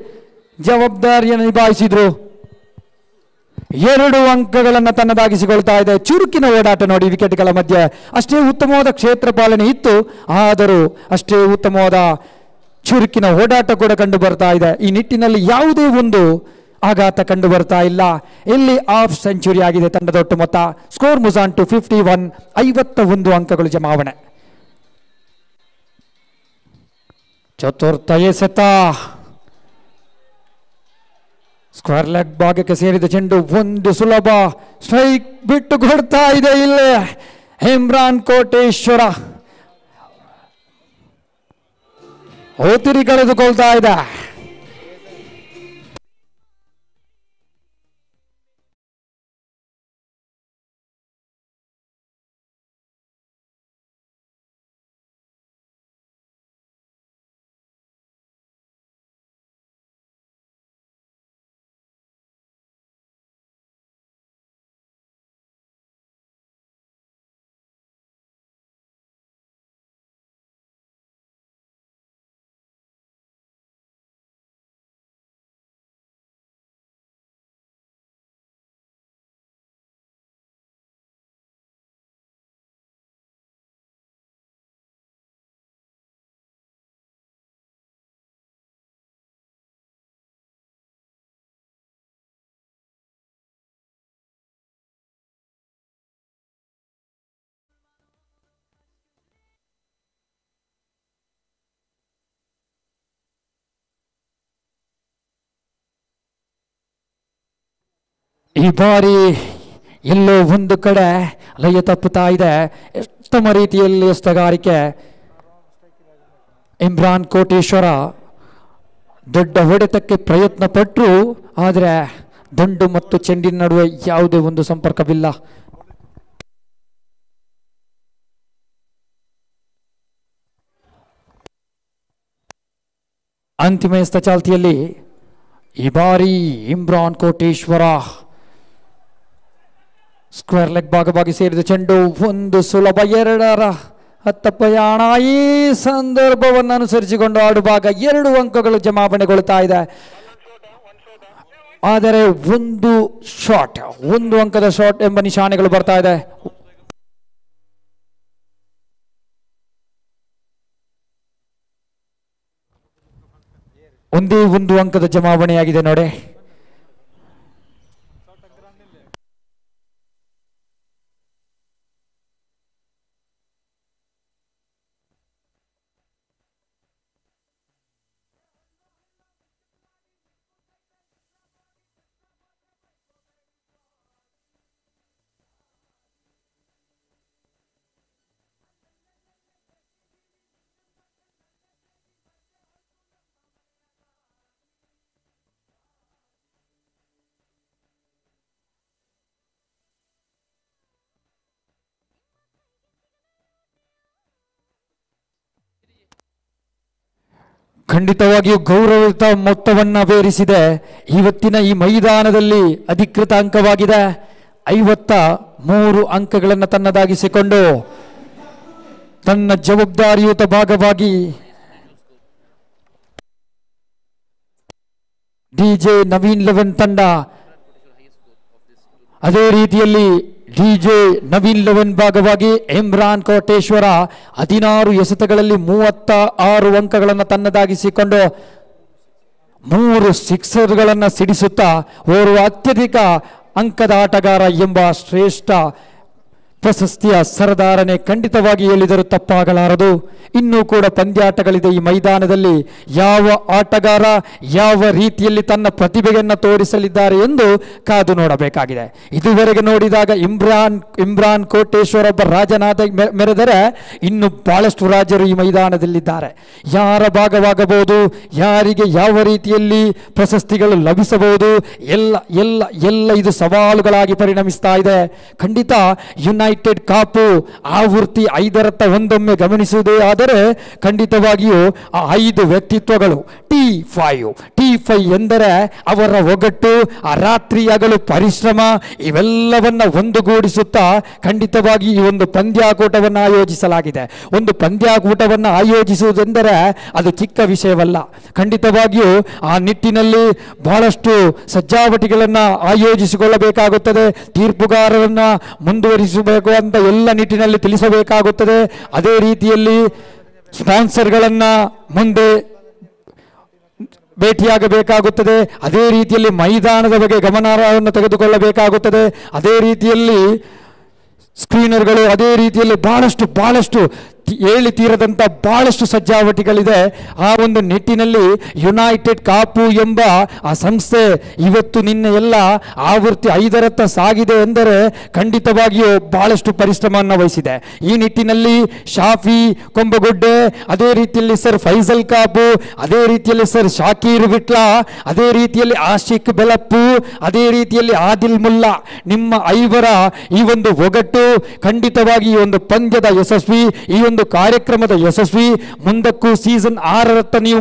ಜವಾಬ್ದಾರಿಯನ್ನು ನಿಭಾಯಿಸಿದ್ರು. 2 ಅಂಕಗಳನ್ನು ತನ್ನದಾಗಿಸಿಕೊಳ್ತಾ ಇದೆ. ಚುರುಕಿನ ಓಡಾಟ ನೋಡಿ ವಿಕೆಟ್ಗಳ ಮಧ್ಯೆ. ಅಷ್ಟೇ ಉತ್ತಮವಾದ ಕ್ಷೇತ್ರ ಪಾಲನೆ ಇತ್ತು, ಆದರೂ ಅಷ್ಟೇ ಉತ್ತಮವಾದ ಚುರುಕಿನ ಓಡಾಟ ಕೂಡ ಕಂಡು ಬರ್ತಾ ಇದೆ. ಈ ನಿಟ್ಟಿನಲ್ಲಿ ಯಾವುದೇ ಒಂದು ಆಘಾತ ಕಂಡು ಬರ್ತಾ ಇಲ್ಲ. ಇಲ್ಲಿ ಹಾಫ್ ಸೆಂಚುರಿ ಆಗಿದೆ ತಂಡದ ಒಟ್ಟು ಮೊತ್ತ. ಸ್ಕೋರ್ ಮುಸಾನ್ ಟು 51, 51 ಅಂಕಗಳು ಜಮಾವಣೆ. ಚತುರ್ಥ ಎಸೆತ ಸ್ಕ್ವೇರ್ ಲೆಗ್ ಭಾಗಕ್ಕೆ ಸೇರಿದ ಚೆಂಡು ಒಂದು ಸುಲಭ ಸ್ಟ್ರೈಕ್ ಬಿಟ್ಟು ಕೊಡ್ತಾ ಇದೆ. ಇಲ್ಲಿ ಇಮ್ರಾನ್ ಕೋಟೇಶ್ವರ ಓತಿರಿ ಕಳೆದುಕೊಳ್ತಾ ಇದೆ. ಈ ಬಾರಿ ಎಲ್ಲೋ ಒಂದು ಕಡೆ ಲಯ ತಪ್ಪುತ್ತಾ ಇದೆ. ಉತ್ತಮ ರೀತಿಯಲ್ಲಿ ಎಸ್ತಗಾರಿಕೆ. ಇಮ್ರಾನ್ ಕೋಟೇಶ್ವರ ದೊಡ್ಡ ಹೊಡೆತಕ್ಕೆ ಪ್ರಯತ್ನ ಪಟ್ಟರು, ಆದರೆ ದಂಡು ಮತ್ತು ಚೆಂಡಿನ ನಡುವೆ ಯಾವುದೇ ಒಂದು ಸಂಪರ್ಕವಿಲ್ಲ. ಅಂತಿಮ ಎಸ್ತ ಚಾಲ್ತಿಯಲ್ಲಿ ಈ ಬಾರಿ ಇಮ್ರಾನ್ ಕೋಟೇಶ್ವರ ಸ್ಕ್ವೇರ್ ಲೆಗ್ ಭಾಗವಾಗಿ ಸೇರಿದ ಚೆಂಡು ಒಂದು ಸುಲಭ 2ರ ಹತ್ತ ಪ್ರಯಾಣ. ಈ ಸಂದರ್ಭವನ್ನು ಅನುಸರಿಸಿಕೊಂಡು ಆಡುವಾಗ 2 ಅಂಕಗಳು ಜಮಾವಣೆಗೊಳ್ತಾ ಇದೆ. ಆದರೆ ಒಂದು ಶಾಟ್, 1 ಅಂಕದ ಶಾಟ್ ಎಂಬ ನಿಶಾನೆಗಳು ಬರ್ತಾ ಇದೆ. ಒಂದೇ 1 ಅಂಕದ ಜಮಾವಣೆಯಾಗಿದೆ ನೋಡಿ. ಖಂಡಿತವಾಗಿಯೂ ಗೌರವಿತ ಮೊತ್ತವನ್ನ ಬೇರಿಸಿದೆ. ಇವತ್ತಿನ ಈ ಮೈದಾನದಲ್ಲಿ ಅಧಿಕೃತ ಅಂಕವಾಗಿದೆ 53 ಅಂಕಗಳನ್ನು ತನ್ನದಾಗಿಸಿಕೊಂಡು ತನ್ನ ಜವಾಬ್ದಾರಿಯುತ ಭಾಗವಾಗಿ ಡಿಜೆ ನವೀನ್ 11 ತಂಡ ಅದೇ ರೀತಿಯಲ್ಲಿ ಡಿಜೆ ನವೀನ್ 11 ಭಾಗವಾಗಿ ಇಮ್ರಾನ್ ಕೋಟೇಶ್ವರ 16 ಎಸೆತಗಳಲ್ಲಿ 36 ಅಂಕಗಳನ್ನು ತನ್ನದಾಗಿಸಿಕೊಂಡು 3 ಸಿಕ್ಸರ್ಗಳನ್ನು ಸಿಡಿಸುತ್ತಾ ಓರ್ವ ಅತ್ಯಧಿಕ ಅಂಕದ ಆಟಗಾರ ಎಂಬ ಶ್ರೇಷ್ಠ ಪ್ರಶಸ್ತಿಯ ಸರದಾರನೆ ಖಂಡಿತವಾಗಿ ಹೇಳಿದರೂ ತಪ್ಪಾಗಲಾರದು. ಇನ್ನೂ ಕೂಡ ಪಂದ್ಯಾಟಗಳಿದೆ ಈ ಮೈದಾನದಲ್ಲಿ. ಯಾವ ಆಟಗಾರ ಯಾವ ರೀತಿಯಲ್ಲಿ ತನ್ನ ಪ್ರತಿಭೆಯನ್ನು ತೋರಿಸಲಿದ್ದಾರೆ ಎಂದು ಕಾದು ನೋಡಬೇಕಾಗಿದೆ. ಇದುವರೆಗೆ ನೋಡಿದಾಗ ಇಮ್ರಾನ್ ಕೋಟೇಶ್ವರ ಒಬ್ಬ ರಾಜನಾದ ಮೆರೆದರೆ ಇನ್ನು ಬಹಳಷ್ಟು ರಾಜರು ಈ ಮೈದಾನದಲ್ಲಿದ್ದಾರೆ. ಯಾರ ಭಾಗವಾಗಬಹುದು, ಯಾರಿಗೆ ಯಾವ ರೀತಿಯಲ್ಲಿ ಪ್ರಶಸ್ತಿಗಳು ಲಭಿಸಬಹುದು, ಎಲ್ಲ ಎಲ್ಲ ಎಲ್ಲ ಇದು ಸವಾಲುಗಳಾಗಿ ಪರಿಣಮಿಸ್ತಾ ಇದೆ. ಖಂಡಿತ ಯುನೈಟೆಡ್ ಕಾಪು ಆವೃತ್ತಿ 5 ಒಂದೊಮ್ಮೆ ಗಮನಿಸುವುದೇ ಆದರೆ ಖಂಡಿತವಾಗಿಯೂ ಆ 5 ವ್ಯಕ್ತಿತ್ವಗಳು T5 ಎಂದರೆ ಅವರ ಒಗಟು, ಆ ರಾತ್ರಿ ಹಗಲು ಪರಿಶ್ರಮ ಇವೆಲ್ಲವನ್ನ ಒಂದುಗೂಡಿಸುತ್ತಾ ಖಂಡಿತವಾಗಿ ಈ ಒಂದು ಪಂದ್ಯಾಕೂಟವನ್ನು ಆಯೋಜಿಸಲಾಗಿದೆ. ಒಂದು ಪಂದ್ಯಾಕೂಟವನ್ನು ಆಯೋಜಿಸುವುದೆಂದರೆ ಅದು ಚಿಕ್ಕ ವಿಷಯವಲ್ಲ. ಖಂಡಿತವಾಗಿಯೂ ಆ ನಿಟ್ಟಿನಲ್ಲಿ ಬಹಳಷ್ಟು ಸಜ್ಜಾವಟಿಗಳನ್ನು ಆಯೋಜಿಸಿಕೊಳ್ಳಬೇಕಾಗುತ್ತದೆ. ತೀರ್ಪುಗಾರರನ್ನು ಮುಂದುವರಿಸಬೇಕು ಅಂತ ಎಲ್ಲ ನಿಟ್ಟಿನಲ್ಲಿ ತಿಳಿಸಬೇಕಾಗುತ್ತದೆ. ಅದೇ ರೀತಿಯಲ್ಲಿ ಸ್ಪಾನ್ಸರ್ಗಳನ್ನು ಮುಂದೆ ಭೇಟಿಯಾಗಬೇಕಾಗುತ್ತದೆ. ಅದೇ ರೀತಿಯಲ್ಲಿ ಮೈದಾನದ ಬಗ್ಗೆ ಗಮನವನ್ನು ತೆಗೆದುಕೊಳ್ಳಬೇಕಾಗುತ್ತದೆ. ಅದೇ ರೀತಿಯಲ್ಲಿ ಸ್ಕ್ರೀನರ್ಗಳು, ಅದೇ ರೀತಿಯಲ್ಲಿ ಬಹಳಷ್ಟು ಹೇಳಿ ತೀರದಂಥ ಬಹಳಷ್ಟು ಸಜ್ಜಾವಟಿಗಳಿದೆ. ಆ ಒಂದು ನಿಟ್ಟಿನಲ್ಲಿ ಯುನೈಟೆಡ್ ಕಾಪು ಎಂಬ ಆ ಸಂಸ್ಥೆ ಇವತ್ತು ನಿನ್ನೆ ಎಲ್ಲ ಆವೃತ್ತಿ 5 ಸಾಗಿದೆ ಎಂದರೆ ಖಂಡಿತವಾಗಿಯೂ ಬಹಳಷ್ಟು ಪರಿಶ್ರಮವನ್ನು ವಹಿಸಿದೆ. ಈ ನಿಟ್ಟಿನಲ್ಲಿ ಶಾಫಿ ಕೊಂಬಗುಡ್ಡೆ, ಅದೇ ರೀತಿಯಲ್ಲಿ ಸರ್ ಫೈಸಲ್ ಕಾಪು, ಅದೇ ರೀತಿಯಲ್ಲಿ ಸರ್ ಶಾಕೀರ್ ವಿಟ್ಲಾ, ಅದೇ ರೀತಿಯಲ್ಲಿ ಆಶಿಕ್ ಬೆಲಪ್ಪು, ಅದೇ ರೀತಿಯಲ್ಲಿ ಆದಿಲ್ ಮುಲ್ಲಾ, ನಿಮ್ಮ 5ರ ಈ ಒಂದು ಒಗಟು ಖಂಡಿತವಾಗಿ ಈ ಒಂದು ಪಂದ್ಯದ ಯಶಸ್ವಿ, ಈ ಒಂದು ಕಾರ್ಯಕ್ರಮದ ಯಶಸ್ವಿ, ಮುಂದಕ್ಕೂ ಸೀಸನ್ 6 ನೀವು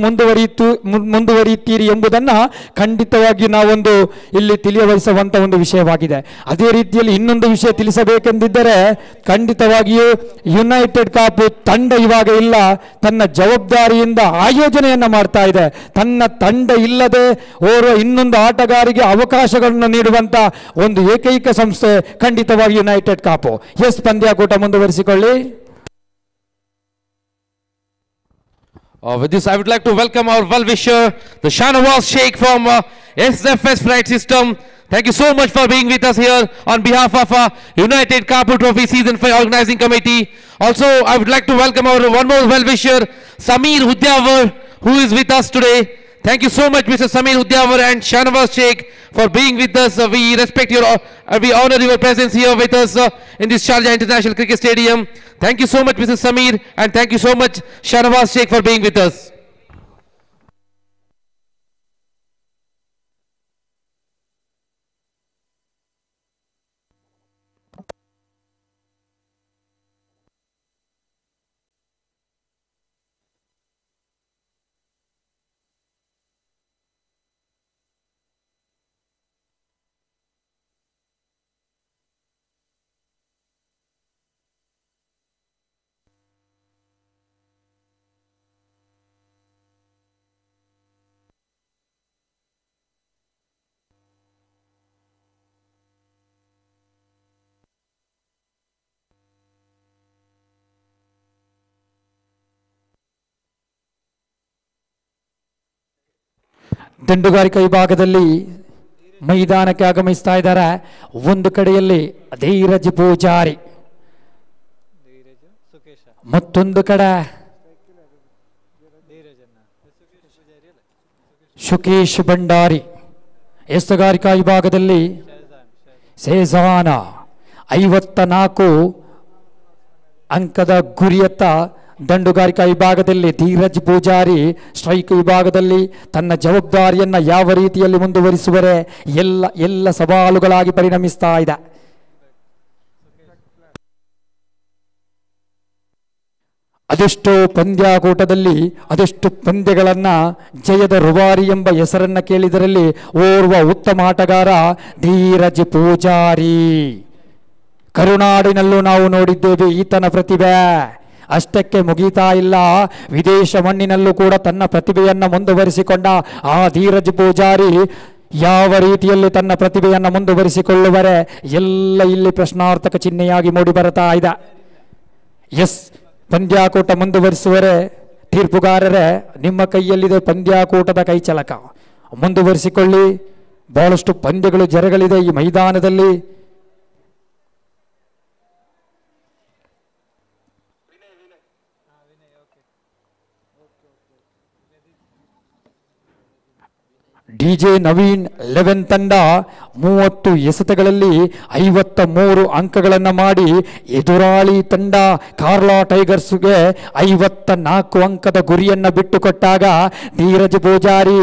ಮುಂದುವರಿಯುತ್ತೀರಿ ಎಂಬುದನ್ನು ಖಂಡಿತವಾಗಿ ನಾವೊಂದು ಇಲ್ಲಿ ತಿಳಿಯವಹಿಸುವಂತ ಒಂದು ವಿಷಯವಾಗಿದೆ. ಅದೇ ರೀತಿಯಲ್ಲಿ ಇನ್ನೊಂದು ವಿಷಯ ತಿಳಿಸಬೇಕೆಂದಿದ್ದರೆ ಖಂಡಿತವಾಗಿಯೂ ಯುನೈಟೆಡ್ ಕಾಪು ತಂಡ ಇವಾಗ ಇಲ್ಲ, ತನ್ನ ಜವಾಬ್ದಾರಿಯಿಂದ ಆಯೋಜನೆಯನ್ನ ಮಾಡ್ತಾ ಇದೆ. ತನ್ನ ತಂಡ ಇಲ್ಲದೆ ಓರ್ವ ಇನ್ನೊಂದು ಆಟಗಾರಿಗೆ ಅವಕಾಶಗಳನ್ನು ನೀಡುವಂತ ಒಂದು ಏಕೈಕ ಸಂಸ್ಥೆ ಖಂಡಿತವಾಗಿ ಯುನೈಟೆಡ್ ಕಾಪು. ಎಸ್, ಪಂದ್ಯಾಕೂಟ ಮುಂದುವರಿಸಿಕೊಳ್ಳಿ. With this, I would like to welcome our well-wisher, the Shanawaz Sheikh from SFS Flight System. Thank you so much for being with us here on behalf of United Kapu Trophy Season 5 Organizing Committee. Also, I would like to welcome our one more well-wisher, Sameer Udyavar, who is with us today. Thank you so much, Mr. Sameer Udyavar and Shanawaz Sheikh, for being with us. We respect your, we honor your presence here with us in this Sharjah International Cricket Stadium. Thank you so much, Mr. Sameer, and thank you so much, Shanawaz Sheikh, for being with us. ದಂಡುಗಾರಿಕಾ ವಿಭಾಗದಲ್ಲಿ ಮೈದಾನಕ್ಕೆ ಆಗಮಿಸ್ತಾ ಇದ್ದಾರೆ. ಒಂದು ಕಡೆಯಲ್ಲಿ ಧೀರಜ್ ಪೂಜಾರಿ, ಮತ್ತೊಂದು ಕಡೆ ಶುಕೇಶ್ ಭಂಡಾರಿ. ಎಸ್ತುಗಾರಿಕಾ ವಿಭಾಗದಲ್ಲಿ ಸೇಜಾನ 54 ಅಂಕದ ಗುರಿಯತ್ತ. ದಂಡುಗಾರಿಕಾ ವಿಭಾಗದಲ್ಲಿ ಧೀರಜ್ ಪೂಜಾರಿ ಸ್ಟ್ರೈಕ್ ವಿಭಾಗದಲ್ಲಿ ತನ್ನ ಜವಾಬ್ದಾರಿಯನ್ನು ಯಾವ ರೀತಿಯಲ್ಲಿ ಮುಂದುವರಿಸುವರೆ ಎಲ್ಲ ಸವಾಲುಗಳಾಗಿ ಪರಿಣಮಿಸ್ತಾ ಇದೆ. ಅದೆಷ್ಟೋ ಪಂದ್ಯಾಕೂಟದಲ್ಲಿ ಅದೆಷ್ಟು ಪಂದ್ಯಗಳನ್ನು ಜಯದ ರುವಾರಿ ಎಂಬ ಹೆಸರನ್ನು ಕೇಳಿದರಲ್ಲಿ ಓರ್ವ ಉತ್ತಮ ಆಟಗಾರ ಧೀರಜ್ ಪೂಜಾರಿ. ಕರುನಾಡಿನಲ್ಲೂ ನಾವು ನೋಡಿದ್ದೇವೆ ಈತನ ಪ್ರತಿಭೆ. ಅಷ್ಟಕ್ಕೆ ಮುಗೀತಾ ಇಲ್ಲ, ವಿದೇಶ ಮಣ್ಣಿನಲ್ಲೂ ಕೂಡ ತನ್ನ ಪ್ರತಿಭೆಯನ್ನು ಮುಂದುವರಿಸಿಕೊಂಡ ಆ ಧೀರಜ್ ಪೂಜಾರಿ ಯಾವ ರೀತಿಯಲ್ಲಿ ತನ್ನ ಪ್ರತಿಭೆಯನ್ನು ಮುಂದುವರಿಸಿಕೊಳ್ಳುವರೆ ಎಲ್ಲ ಇಲ್ಲಿ ಪ್ರಶ್ನಾರ್ಥಕ ಚಿಹ್ನೆಯಾಗಿ ಮೂಡಿ ಬರ್ತಾ ಇದೆ. ಎಸ್, ಪಂದ್ಯಾಕೂಟ ಮುಂದುವರಿಸುವರೆ ತೀರ್ಪುಗಾರರೇ, ನಿಮ್ಮ ಕೈಯಲ್ಲಿದೆ ಪಂದ್ಯಾಕೂಟದ ಕೈಚಲಕ. ಮುಂದುವರಿಸಿಕೊಳ್ಳಿ. ಬಹಳಷ್ಟು ಪಂದ್ಯಗಳು ಜರಗಳಿದೆ ಈ ಮೈದಾನದಲ್ಲಿ. DJ ನವೀನ್ 11 ತಂಡ 30 ಎಸೆತಗಳಲ್ಲಿ 53 ಅಂಕಗಳನ್ನು ಮಾಡಿ ಎದುರಾಳಿ ತಂಡ ಕಾರ್ಲಾ ಟೈಗರ್ಸ್ಗೆ 54 ಅಂಕದ ಗುರಿಯನ್ನು ಬಿಟ್ಟುಕೊಟ್ಟಾಗ ಧೀರಜ್ ಪೂಜಾರಿ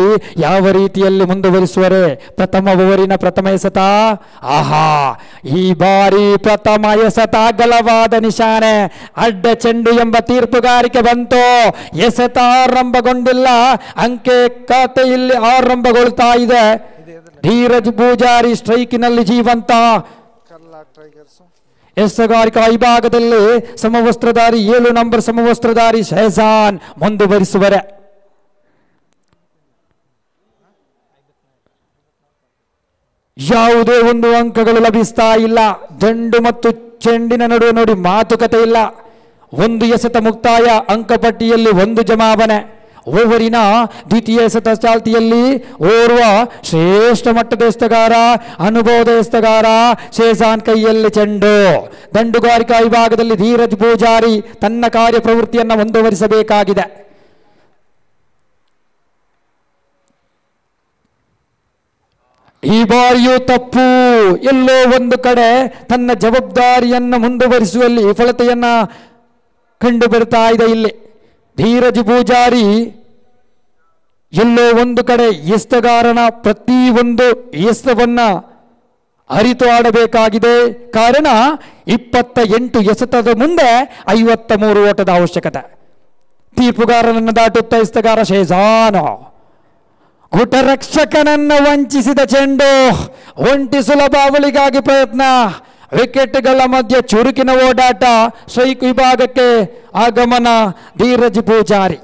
ಯಾವ ರೀತಿಯಲ್ಲಿ ಮುಂದುವರಿಸುವರೆ? ಪ್ರಥಮ ಓವರಿನ ಪ್ರಥಮ ಎಸೆತ, ಆಹಾ, ಈ ಬಾರಿ ಪ್ರಥಮ ಎಸೆತ ಅಗಲವಾದ ನಿಶಾನೆ, ಅಡ್ಡ ಚೆಂಡು ಎಂಬ ತೀರ್ಪುಗಾರಿಕೆ ಬಂತು. ಎಸೆತ ಆರಂಭಗೊಂಡಿಲ್ಲ, ಅಂಕೆ ಖಾತೆಯಲ್ಲಿ ಆರಂಭಗೊಳ್ತಾ ಇದೆ. ಧೀರಜ್ ಪೂಜಾರಿ ಸ್ಟ್ರೈಕಿನಲ್ಲಿ ಜೀವಂತ. ಎಸೆಗಾರಿಕಾ ವಿಭಾಗದಲ್ಲಿ ಸಮವಸ್ತ್ರಧಾರಿ 7 ನಂಬರ್ ಸಮವಸ್ತ್ರಧಾರಿ ಶಹಜಾನ್ ಮುಂದುವರಿಸುವರೆ. ಯಾವುದೇ ಒಂದು ಅಂಕಗಳು ಲಭಿಸ್ತಾ ಇಲ್ಲ. ದಂಡು ಮತ್ತು ಚೆಂಡಿನ ನಡುವೆ ನೋಡಿ ಮಾತುಕತೆ ಇಲ್ಲ. ಒಂದು ಎಸೆತ ಮುಕ್ತಾಯ, ಅಂಕಪಟ್ಟಿಯಲ್ಲಿ 1 ಜಮಾವಣೆ. ಓವರಿನ ದ್ವಿತೀಯ ಎಸೆತ ಚಾಲ್ತಿಯಲ್ಲಿ ಓರ್ವ ಶ್ರೇಷ್ಠ ಮಟ್ಟದ ಎಸೆತಗಾರ, ಅನುಭವದ ಎಸೆತಗಾರ ಶೇಜಾನ್ ಕೈಯಲ್ಲಿ ಚೆಂಡು. ದಂಡುಗಾರಿಕಾ ವಿಭಾಗದಲ್ಲಿ ಧೀರಜ್ ಪೂಜಾರಿ ತನ್ನ ಕಾರ್ಯಪ್ರವೃತ್ತಿಯನ್ನು ಮುಂದುವರಿಸಬೇಕಾಗಿದೆ. ಈ ಬಾರಿಯೂ ತಪ್ಪು. ಎಲ್ಲೋ ಒಂದು ಕಡೆ ತನ್ನ ಜವಾಬ್ದಾರಿಯನ್ನು ಮುಂದುವರಿಸುವಲ್ಲಿ ವಿಫಲತೆಯನ್ನ ಕಂಡು ಬರ್ತಾ ಇದೆ. ಇಲ್ಲಿ ಧೀರಜ್ ಪೂಜಾರಿ ಎಲ್ಲೋ ಒಂದು ಕಡೆ ಎಸೆತಗಾರನ ಪ್ರತಿಯೊಂದು ಎಸೆತವನ್ನ ಅರಿತು ಆಡಬೇಕಾಗಿದೆ. ಕಾರಣ 28 ಎಸೆತದ ಮುಂದೆ 53 ಓಟದ ಅವಶ್ಯಕತೆ. ತೀರ್ಪುಗಾರನನ್ನು ದಾಟುತ್ತಾ ಎಸೆತಗಾರ ಶೇಜಾನ್. ಗುಟರಕ್ಷಕನನ್ನು ವಂಚಿಸಿದ ಚೆಂಡು, ಒಂಟಿ ಸುಲಭ ಅವಳಿಗಾಗಿ ಪ್ರಯತ್ನ, ವಿಕೆಟ್ಗಳ ಮಧ್ಯೆ ಚುರುಕಿನ ಓಡಾಟ, ಸ್ಟ್ರೈಕ್ ವಿಭಾಗಕ್ಕೆ ಆಗಮನ ಧೀರಜ್ ಪೂಜಾರಿ.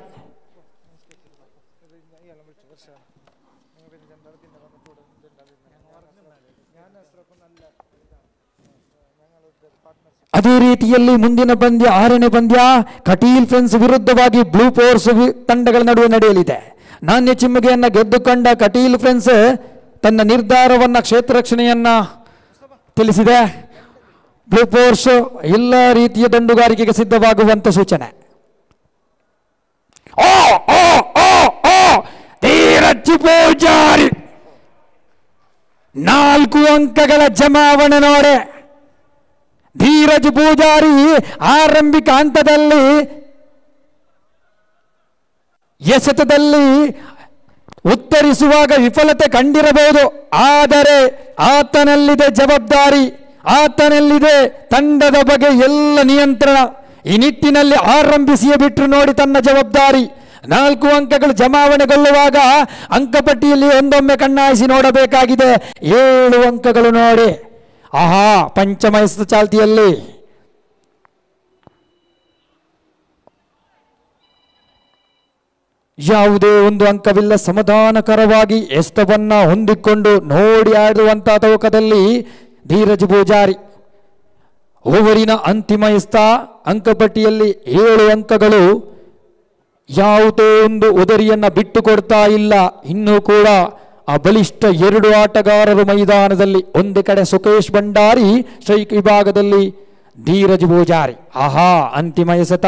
ಅದೇ ರೀತಿಯಲ್ಲಿ ಮುಂದಿನ ಪಂದ್ಯ 6ನೇ ಪಂದ್ಯ ಕಟೀಲ್ ಫ್ರೆಂಡ್ಸ್ ವಿರುದ್ಧವಾಗಿ ಬ್ಲೂ ಫೋರ್ಸ್ ತಂಡಗಳ ನಡುವೆ ನಡೆಯಲಿದೆ. ನಾಣ್ಯ ಚಿಮ್ಮುಗೆಯನ್ನ ಗೆದ್ದುಕೊಂಡ ಕಟೀಲ್ ಫ್ರೆಂಡ್ಸ್ ತನ್ನ ನಿರ್ಧಾರವನ್ನ ಕ್ಷೇತ್ರ ರಕ್ಷಣೆಯನ್ನ ತಿಳಿಸಿದೆ. ಬ್ಲೂ ಫೋರ್ಸ್ ಎಲ್ಲ ರೀತಿಯ ದಂಡುಗಾರಿಕೆಗೆ ಸಿದ್ಧವಾಗುವಂತ ಸೂಚನೆ. ಧೀರಜ್ ಪೂಜಾರಿ 4 ಅಂಕಗಳ ಜಮಾವಣೆ ನೋಡೆ. ಧೀರಜ್ ಪೂಜಾರಿ ಆರಂಭಿಕ ಹಂತದಲ್ಲಿ ಎಸೆತದಲ್ಲಿ ಉತ್ತರಿಸುವಾಗ ವಿಫಲತೆ ಕಂಡಿರಬಹುದು, ಆದರೆ ಆತನಲ್ಲಿದೆ ಜವಾಬ್ದಾರಿ, ಆತನಲ್ಲಿದೆ ತಂಡದ ಬಗ್ಗೆ ಎಲ್ಲ ನಿಯಂತ್ರಣ. ಈ ನಿಟ್ಟಿನಲ್ಲಿ ಆರಂಭಿಸಿಯೇ ಬಿಟ್ಟರು ನೋಡಿ ತನ್ನ ಜವಾಬ್ದಾರಿ. 4 ಅಂಕಗಳು ಜಮಾವಣೆಗೊಳ್ಳುವಾಗ ಅಂಕಪಟ್ಟಿಯಲ್ಲಿ ಒಂದೊಮ್ಮೆ ಕಣ್ಣಾಯಿಸಿ ನೋಡಬೇಕಾಗಿದೆ. 7 ಅಂಕಗಳು ನೋಡಿ. ಆಹಾ, ಪಂಚಮ ಎಸೆತ ಚಾಲ್ತಿಯಲ್ಲಿ ಯಾವುದೇ ಒಂದು ಅಂಕವಿಲ್ಲ. ಸಮಾಧಾನಕರವಾಗಿ ಎಸೆತವನ್ನ ಹೊಂದಿಕೊಂಡು ನೋಡಿ ಆಡುವಂತಹ ತವಕದಲ್ಲಿ ಧೀರಜ್ ಪೂಜಾರಿ. ಓವರಿನ ಅಂತಿಮ ಎಸೆತ, ಅಂಕಪಟ್ಟಿಯಲ್ಲಿ 7 ಅಂಕಗಳು. ಯಾವುದೇ ಒಂದು ಉದರಿಯನ್ನ ಬಿಟ್ಟು ಕೊಡ್ತಾ ಇಲ್ಲ. ಇನ್ನೂ ಕೂಡ ಆ ಬಲಿಷ್ಠ 2 ಆಟಗಾರರು ಮೈದಾನದಲ್ಲಿ. ಒಂದು ಕಡೆ ಸುಕೇಶ್ ಭಂಡಾರಿ, ಸ್ಟ್ರೈಕ್ ವಿಭಾಗದಲ್ಲಿ ಧೀರಜ್ ಪೂಜಾರಿ. ಆಹಾ, ಅಂತಿಮ ಎಸೆತ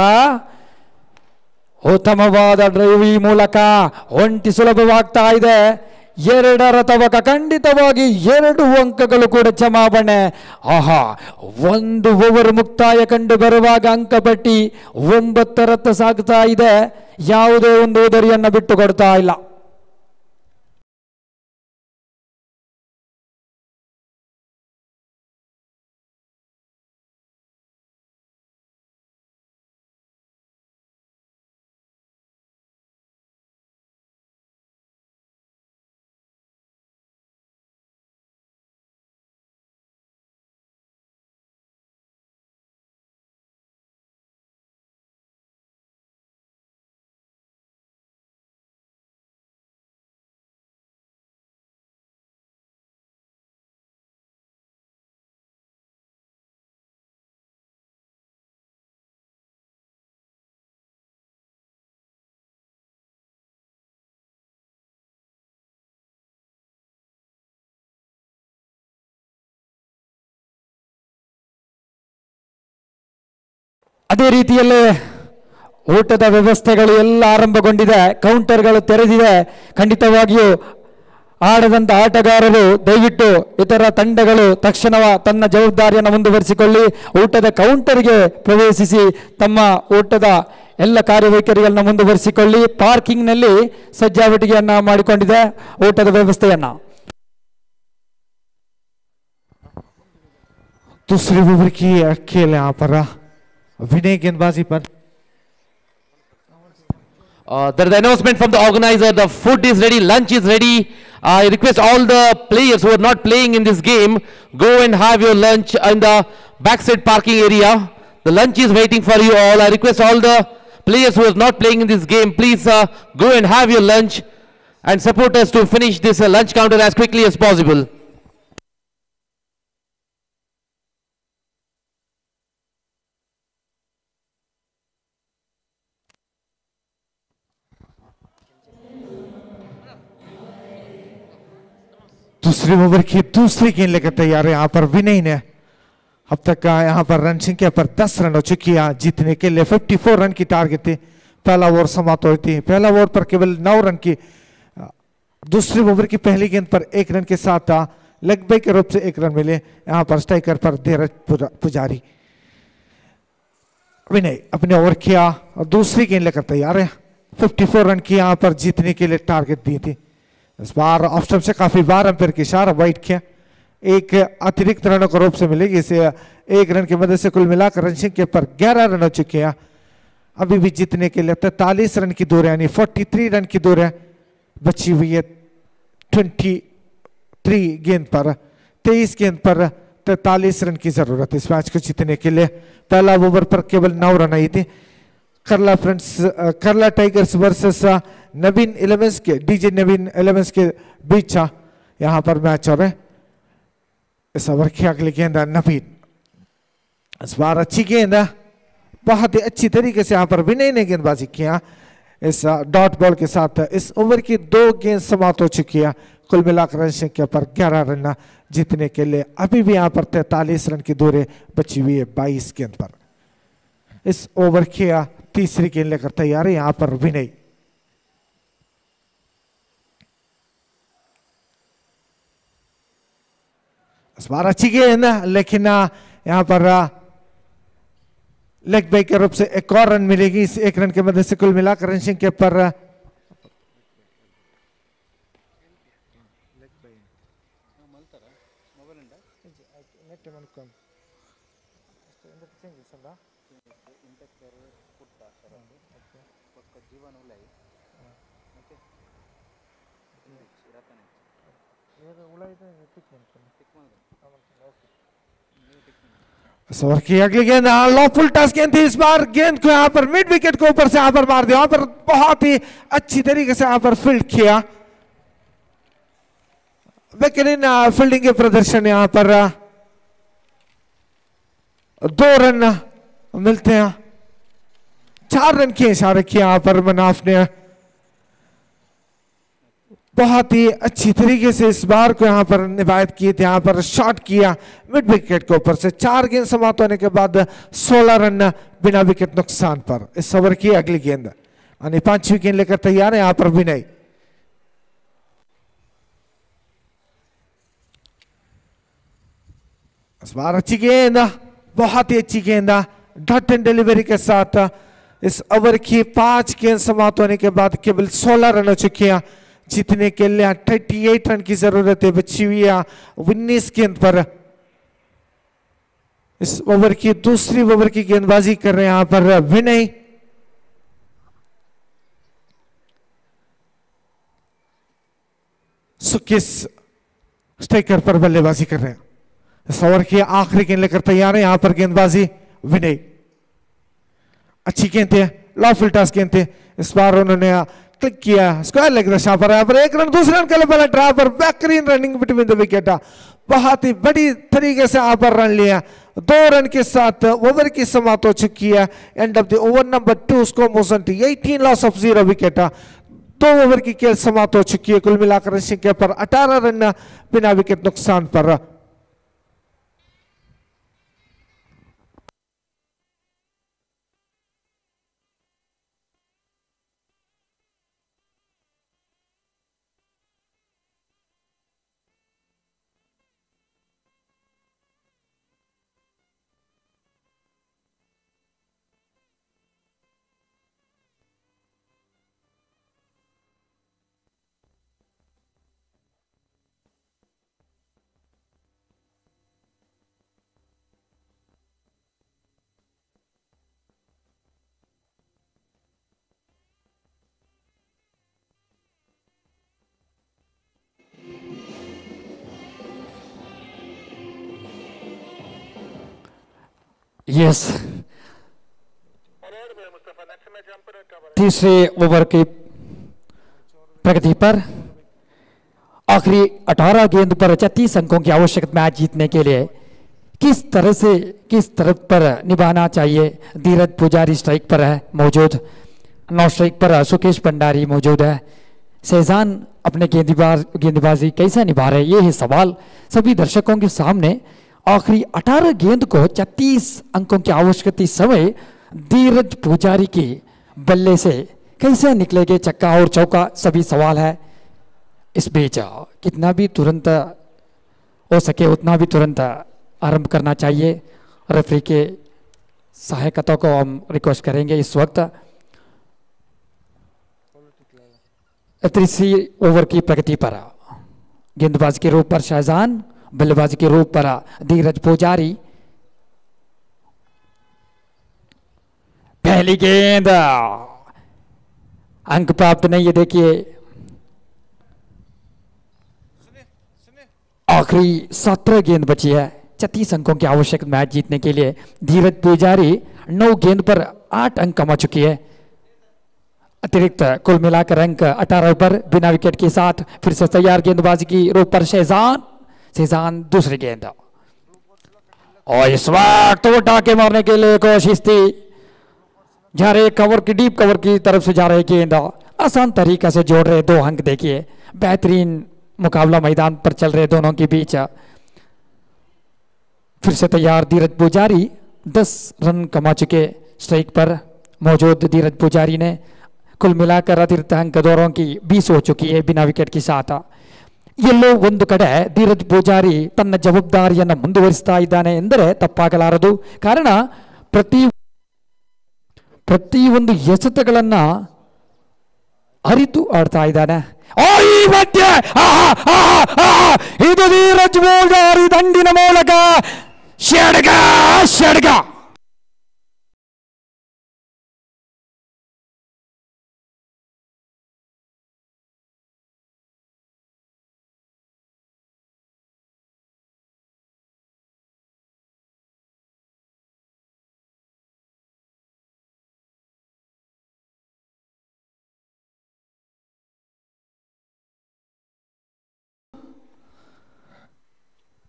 ಉತ್ತಮವಾದ ಡ್ರೈವಿ ಮೂಲಕ ಒಂಟಿ ಸುಲಭವಾಗ್ತಾ ಇದೆ. 2ರ ತವಕ ಖಂಡಿತವಾಗಿ 2 ಅಂಕಗಳು ಕೂಡ ಜಮಾವಣೆ. ಆಹಾ, 1 ಓವರ್ ಮುಕ್ತಾಯ ಕಂಡು ಬರುವಾಗ ಅಂಕಪಟ್ಟಿ 9ರತ್ತ ಸಾಗ್ತಾ ಇದೆ. ಯಾವುದೇ ಒಂದು ಉದರಿಯನ್ನ ಬಿಟ್ಟು ಕೊಡ್ತಾ ಇಲ್ಲ. ಅದೇ ರೀತಿಯಲ್ಲೇ ಊಟದ ವ್ಯವಸ್ಥೆಗಳು ಎಲ್ಲ ಆರಂಭಗೊಂಡಿದೆ. ಕೌಂಟರ್ಗಳು ತೆರೆದಿದೆ. ಖಂಡಿತವಾಗಿಯೂ ಆಡದಂತ ಆಟಗಾರರು ದಯವಿಟ್ಟು ಇತರ ತಂಡಗಳು ತಕ್ಷಣ ತನ್ನ ಜವಾಬ್ದಾರಿಯನ್ನು ಮುಂದುವರಿಸಿಕೊಳ್ಳಿ, ಊಟದ ಕೌಂಟರ್ಗೆ ಪ್ರವೇಶಿಸಿ ತಮ್ಮ ಊಟದ ಎಲ್ಲ ಕಾರ್ಯವೈಖರಿಗಳನ್ನ ಮುಂದುವರಿಸಿಕೊಳ್ಳಿ. ಪಾರ್ಕಿಂಗ್ನಲ್ಲಿ ಸಜ್ಜಾವಟಿಗೆಯನ್ನ ಮಾಡಿಕೊಂಡಿದೆ ಊಟದ ವ್ಯವಸ್ಥೆಯನ್ನ. दूसरी ओवर की खेल यहाँ पर विनय गेंदबाजी पर. There is the announcement from the organizer. The food is ready, lunch is ready. I request all the players who are not playing in this game, go and have your lunch in the backside parking area. The lunch is waiting for you all. I request all the players who are not playing in this game, please go and have your lunch and support us to finish this lunch counter as quickly as possible. दूसरी over की दूसरी गेंद लेकर तैयार है यहाँ पर विनय ने. अब तक यहाँ पर रन संख्या पर 10 रन हो चुकी है. जीतने के लिए 54 रन की टारगेट थी. पहला ओवर समाप्त हुई थी. पहला ओवर पर केवल 9 रन की. दूसरी ओवर की पहली गेंद पर 1 रन के साथ लेग ब्रेक के रूप से 1 रन मिले. यहाँ पर स्ट्राइकर पर धीरज पुजारी. विनय अपने ओवर किया और दूसरी गेंद लेकर तैयार है. 54 रन की यहाँ पर जीतने के लिए टारगेट दी थी. इस बार ऑफ स्टंप से काफी बार अंपायर की इशारा वाइड किया. एक अतिरिक्त रनों के रूप से मिलेगी इसे. 1 रन की मदद से कुल मिलाकर रन संख्या पर 11 रन हो चुके हैं. अभी भी जीतने के लिए 43 रन की दूर है, यानी 43 रन की दूर है बची हुई है. 23 गेंद पर 23 गेंद पर 43 रन की जरूरत है इस मैच को जीतने के लिए. पहला ओवर पर केवल 9 रन आई थी. करला टाइगर्स वर्सेस नवीन एलिमेंट्स के डीजे नवीन एलिमेंट्स के बीच यहां पर मैच हो रहा है. इस ओवर की अगली गेंद नवीन. इस बार अच्छी गेंद, बहुत ही अच्छी तरीके से यहां पर विनय ने गेंदबाजी किया इस डॉट बॉल के साथ. इस ओवर की 2 गेंद समाप्त हो चुकी है. कुल मिलाकर रन संख्या पर 11 रन जीतने के लिए अभी भी यहां पर 43 रन की दूरी बची हुई है 22 गेंद पर. इस ओवर की तीसरी गेंद लेकर तैयार है यहां पर विनय. इस बार अच्छी गेंद, लेकिन यहां पर लेग ब्रेक के रूप से एक और रन मिलेगी. इस 1 रन की मदद से कुल मिलाकर रन संख्या पर ओवर की अगली गेंद लो फुल टच गेंद थी. इस बार गेंद को यहां पर मिड विकेट के ऊपर से यहां पर मार दिया. यहां पर बहुत ही अच्छी तरीके से यहां पर फील्ड किया. बेहतरीन फील्डिंग के प्रदर्शन यहां पर 2 रन मिलते हैं. 4 रन की इशारे किया यहां पर मनाफ ने. बहुत ही अच्छी तरीके से इस बार को यहां पर निभायत की थी. यहां पर शॉट किया मिड विकेट के ऊपर से. 4 गेंद समाप्त होने के बाद 16 रन बिना विकेट नुकसान पर. इस ओवर की अगली गेंद यानी 5वीं गेंद लेकर तैयार है यहां पर विनय. इस बार अच्छी गेंद, बहुत ही अच्छी गेंद डॉट एंड डिलीवरी के साथ. इस ओवर की 5 गेंद समाप्त होने के बाद केवल 16 रन हो चुके हैं. जीतने के लिए 38 रन की जरूरत है बची हुई है 19 गेंद पर. इस ओवर की दूसरी ओवर की गेंदबाजी कर रहे हैं यहां पर विनय. सुकिस स्ट्राइकर पर बल्लेबाजी कर रहे हैं. इस ओवर की आखिरी गेंद लेकर तैयार है यहां पर गेंदबाजी विनय. अच्छी गेंद थे, लॉ फिल्टर्स गेंद थे. इस बार उन्होंने क्लिक किया स्क्वायर लेग दशा पर. यहाँ पर 1 रन, दूसरे रन के लिए ड्राइव पर बेहतरीन रनिंग बिटवीन द विकेट. बहुत ही बड़ी तरीके से यहाँ पर रन लिया. 2 रन के साथ ओवर की समाप्त हो चुकी है. End of the over number 2 score motion 18 loss of 0 wicket. 2 over की खेल समाप्त हो चुकी है. कुल मिलाकर रन संख्या पर 18 रन बिना विकेट नुकसान पर. यस, तीसरे ओवर की प्रगति पर आखिरी 18 गेंद पर 36 अंकों की आवश्यक मैच जीतने के लिए किस तरह से किस तरफ पर निभाना चाहिए। धीरज पुजारी स्ट्राइक पर है मौजूद, नौ स्ट्राइक पर सुकेश भंडारी मौजूद है। शहजान अपने गेंदबाजी कैसा निभा रहे, ये है सवाल सभी दर्शकों के सामने। आखिरी 18 गेंद को 36 अंकों की आवश्यकता समय धीरज पुजारी की बल्ले से कैसे निकलेंगे छक्का और चौका, सभी सवाल है। इस बीच कितना भी तुरंत हो सके उतना भी तुरंत आरंभ करना चाहिए। रेफरी के सहायकता को हम रिक्वेस्ट करेंगे। इस वक्त तीसरी ओवर की प्रगति पर गेंदबाज के रूप पर शहजान, बल्लेबाज के रूप पर धीरज पुजारी। पहली गेंद अंक प्राप्त नहीं है। देखिए आखिरी 17 गेंद बची है, 36 अंकों की आवश्यक मैच जीतने के लिए। धीरज पुजारी 9 गेंद पर 8 अंक कमा चुकी है। अतिरिक्त कुल मिलाकर अंक 18 पर बिना विकेट के साथ फिर से तैयार गेंदबाजी की रूप पर शहजान दूसरी गेंद और इस वक्त तो टाके मारने के लिए कोशिश थी, जा रहे कवर की डीप कवर की तरफ से जा रहे गेंद आसान तरीका से जोड़ रहे 2 अंक। देखिए बेहतरीन मुकाबला मैदान पर चल रहे दोनों के बीच। फिर से तैयार धीरज पुजारी 10 रन कमा चुके स्ट्राइक पर मौजूद धीरज पुजारी ने। कुल मिलाकर अतिरिक्त अंक दौरों की 20 हो चुकी है बिना विकेट के साथ। ಎಲ್ಲೋ ಒಂದು ಕಡೆ ಧೀರಜ್ ಪೂಜಾರಿ ತನ್ನ ಜವಾಬ್ದಾರಿಯನ್ನು ಮುಂದುವರಿಸ್ತಾ ಇದ್ದಾನೆ ಎಂದರೆ ತಪ್ಪಾಗಲಾರದು. ಕಾರಣ ಪ್ರತಿಯೊಂದು ಎಸೆತಗಳನ್ನ ಅರಿತು ಆಡ್ತಾ ಇದ್ದಾನೆ. ಈ ಮಧ್ಯೆ ಇದು ಧೀರಜ್ ಪೂಜಾರಿ ದಂಡಿನ ಮೂಲಕ ಷಡ್ಗ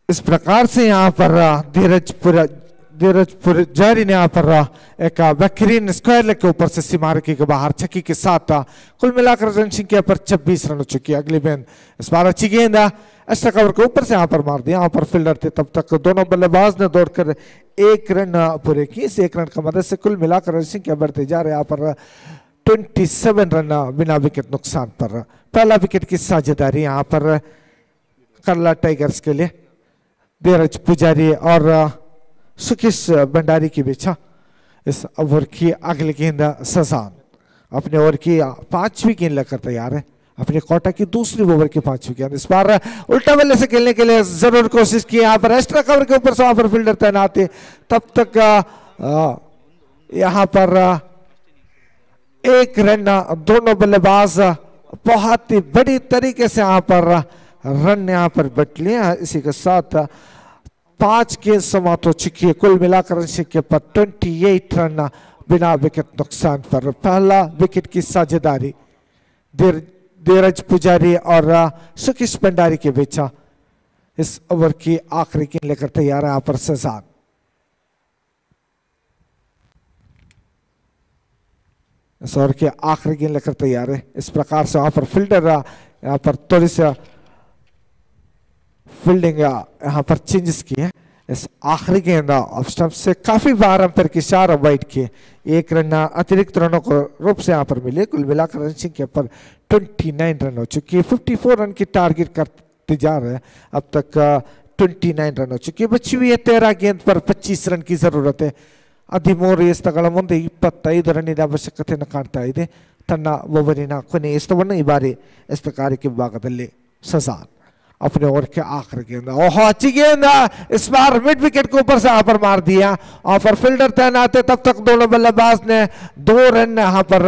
इस प्रकार से यहाँ पर धीरज पुजारी ने यहाँ पर एक बेहतरीन स्क्वायर लेग के ऊपर से सीमारेखा के बाहर छक्के के साथ कुल मिलाकर रन संख्या पर 26 रन हो चुकी है। अगली गेंद इस बार अच्छी गेंद एक्स्ट्रा कवर के ऊपर से यहाँ पर मार दिया। यहाँ पर फील्डर थे तब तक दोनों बल्लेबाज ने दौड़कर 1 रन पूरे किए। इस 1 रन की मदद से कुल मिलाकर रन संख्या बढ़ते जा रहे। यहाँ पर 27 रन बिना विकेट नुकसान पर। पहला विकेट की साझेदारी यहाँ पर करला टाइगर्स के लिए धीरज पुजारी और सुकेश भंडारी की बीच। इस ओवर की अगली गेंद शहजान अपने ओवर की 5वीं गेंद लेकर तैयार है। अपने कोटा की दूसरी ओवर की 5वीं गेंद इस बार उल्टा बल्ले से खेलने के लिए जरूर कोशिश की। यहाँ पर एक्स्ट्रा कवर के ऊपर से वहां पर फील्डर तैनात है। तब तक यहाँ पर 1 रन दोनों बल्लेबाज बहुत ही बड़ी तरीके से यहाँ पर रन यहाँ पर बट लिया। इसी के साथ 5 गेंद समाप्त हो चुकी है। कुल मिलाकर रन संख्या पर 28 रन बिना विकेट नुकसान पर। पहला विकेट की साझेदारी धीरज पुजारी और सुकेश भंडारी के बीच। इस ओवर की आखिरी गेंद लेकर तैयार है यहाँ पर शहजान। इस ओवर की आखिरी गेंद लेकर तैयार है। इस प्रकार से वहां पर फील्डर यहाँ पर थोड़ी सी फील्डिंग यहाँ पर चेंजेस की है। इस आखिरी गेंद ऑफ स्टंप से काफी बार अंपायर की 4 अवॉइड किए। 1 रन अतिरिक्त रनों को रूप से यहाँ पर मिले। कुल मिलाकर रन संख्या पर 29 रन हो चुकी है। 54 रन की टारगेट करते जा रहे हैं। अब तक 29 रन हो चुकी है। बची हुई है 13 गेंद पर 25 रन की जरूरत है। 13 ಎಸೆತಗಳ ಮುಂದೆ 25 ರನ್ನಿನ ಅವಶ್ಯಕತೆಯನ್ನು ಕಾಣ್ತಾ ಇದೆ ತನ್ನ ಓವರಿನ ಕೊನೆಯ ಎಸೆತವನ್ನು ಈ ಬಾರಿ ಎಸೆತಕಾರಿಕೆ ವಿಭಾಗದಲ್ಲಿ ಶಹಜಾನ್ अपने ओवर के आखिरी गेंद। ओहो अच्छी गेंद इस बार मिड विकेट के ऊपर से यहाँ पर मार दिया और पर फील्डर तैनात है। तब तक दोनों बल्लेबाज ने 2 रन यहाँ पर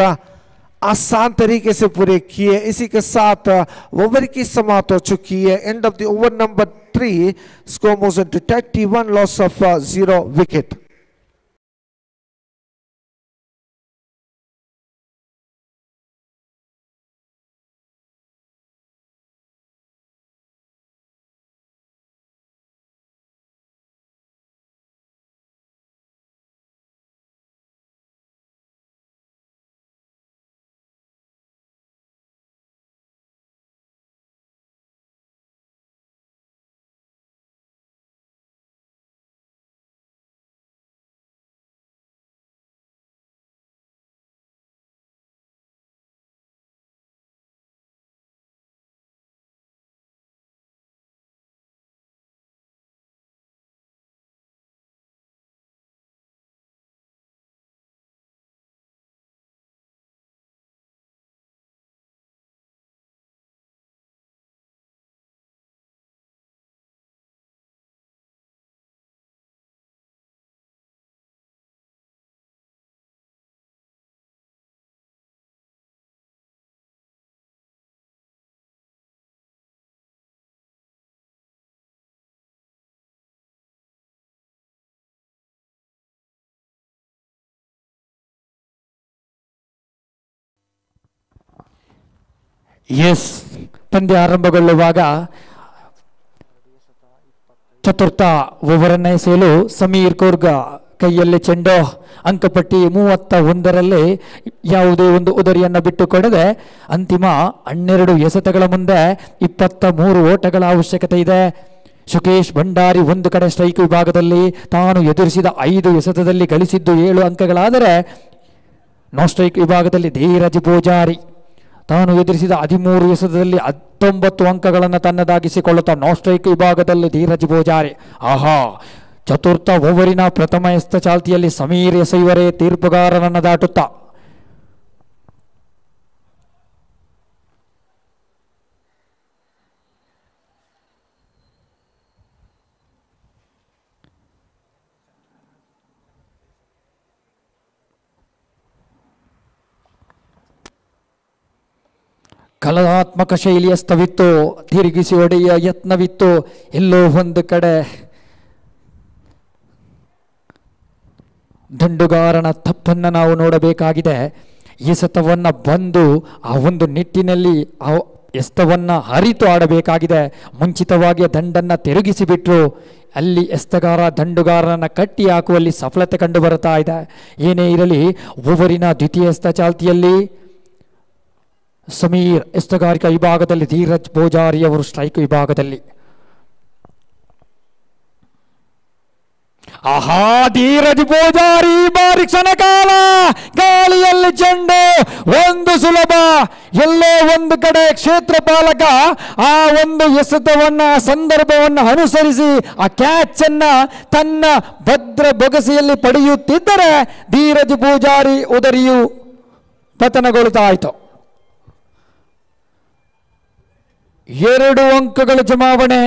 आसान तरीके से पूरे किए। इसी के साथ ओवर की समाप्त हो चुकी है। End of the over number 3 score moves into 31 loss of 0 wicket. Yes, ಪಂದ್ಯ ಆರಂಭಗೊಳ್ಳುವಾಗ ಚತುರ್ಥ ಓವರನ್ನ ಎಸೆಯಲು ಸಮೀರ್ ಕೂರ್ಗ ಕೈಯಲ್ಲಿ ಚೆಂಡು. ಅಂಕಪಟ್ಟಿ 31ರಲ್ಲೇ ಯಾವುದೇ ಒಂದು ಉದರಿಯನ್ನು ಬಿಟ್ಟುಕೊಡದೆ ಅಂತಿಮ 12 ಎಸೆತಗಳ ಮುಂದೆ 23 ಓಟಗಳ ಅವಶ್ಯಕತೆ ಇದೆ. ಸುಕೇಶ್ ಭಂಡಾರಿ ಒಂದು ಕಡೆ ಸ್ಟ್ರೈಕ್ ವಿಭಾಗದಲ್ಲಿ ತಾನು ಎದುರಿಸಿದ 5 ಎಸೆತದಲ್ಲಿ ಗಳಿಸಿದ್ದು 7 ಅಂಕಗಳಾದರೆ ನೋ ಸ್ಟ್ರೈಕ್ ವಿಭಾಗದಲ್ಲಿ ಧೀರಜ್ ಪೂಜಾರಿ ತಾನು ಎದುರಿಸಿದ 13 ಎಸೆತದಲ್ಲಿ 19 ಅಂಕಗಳನ್ನು ತನ್ನದಾಗಿಸಿಕೊಳ್ಳುತ್ತಾ ನೋ ಸ್ಟ್ರೈಕ್ ವಿಭಾಗದಲ್ಲಿ ಧೀರಜ್ ಪೂಜಾರಿ. ಆಹಾ, ಚತುರ್ಥ ಓವರಿನ ಪ್ರಥಮ ಎಸೆತ ಚಾಲ್ತಿಯಲ್ಲಿ ಸಮೀರ್ ಎಸೆಯುವರೇ ತೀರ್ಪುಗಾರನನ್ನು ದಾಟುತ್ತಾ ಕಲಾತ್ಮಕ ಶೈಲಿಯ ಸ್ತವಿತ್ತು, ತಿರುಗಿಸಿ ಹೊಡೆಯ ಯತ್ನವಿತ್ತು. ಎಲ್ಲೋ ಒಂದು ಕಡೆ ದಂಡುಗಾರನ ತಪ್ಪನ್ನು ನಾವು ನೋಡಬೇಕಾಗಿದೆ. ಎಸೆತವನ್ನು ಬಂದು ಆ ಒಂದು ನಿಟ್ಟಿನಲ್ಲಿ ಆ ಎಸ್ತವನ್ನು ಹರಿತು ಆಡಬೇಕಾಗಿದೆ. ಮುಂಚಿತವಾಗಿ ದಂಡನ್ನು ತಿರುಗಿಸಿಬಿಟ್ರು. ಅಲ್ಲಿ ಎಸ್ತಗಾರ ದಂಡುಗಾರನನ್ನು ಕಟ್ಟಿ ಹಾಕುವಲ್ಲಿ ಸಫಲತೆ ಕಂಡು ಬರ್ತಾ ಇದೆ. ಏನೇ ಇರಲಿ, ಓವರಿನ ದ್ವಿತೀಯ ಎಸ್ತ ಚಾಲ್ತಿಯಲ್ಲಿ ಸಮೀರ್ ಎಸ್ತಗಾರಿಕಾ ವಿಭಾಗದಲ್ಲಿ, ಧೀರಜ್ ಪೂಜಾರಿ ಅವರು ಸ್ಟ್ರೈಕ್ ವಿಭಾಗದಲ್ಲಿ. ಆಹಾ, ಧೀರಜ್ ಪೂಜಾರಿ ಬಾರಿ ಕ್ಷಣಕಾಲ ಗಾಳಿಯಲ್ಲಿ ಚೆಂಡು ಒಂದು ಸುಲಭ. ಎಲ್ಲೋ ಒಂದು ಕಡೆ ಕ್ಷೇತ್ರ ಪಾಲಕ ಆ ಒಂದು ಎಸೆತವನ್ನ ಸಂದರ್ಭವನ್ನು ಅನುಸರಿಸಿ ಆ ಕ್ಯಾಚ್ ಅನ್ನ ತನ್ನ ಭದ್ರ ಬೊಗಸೆಯಲ್ಲಿ ಪಡೆಯುತ್ತಿದ್ದರೆ ಧೀರಜ್ ಪೂಜಾರಿ ಉದರಿಯು ಪತನಗೊಳ್ತಾ ಆಯಿತು. 2 ಅಂಕಗಳ ಜಮಾವಣೆ.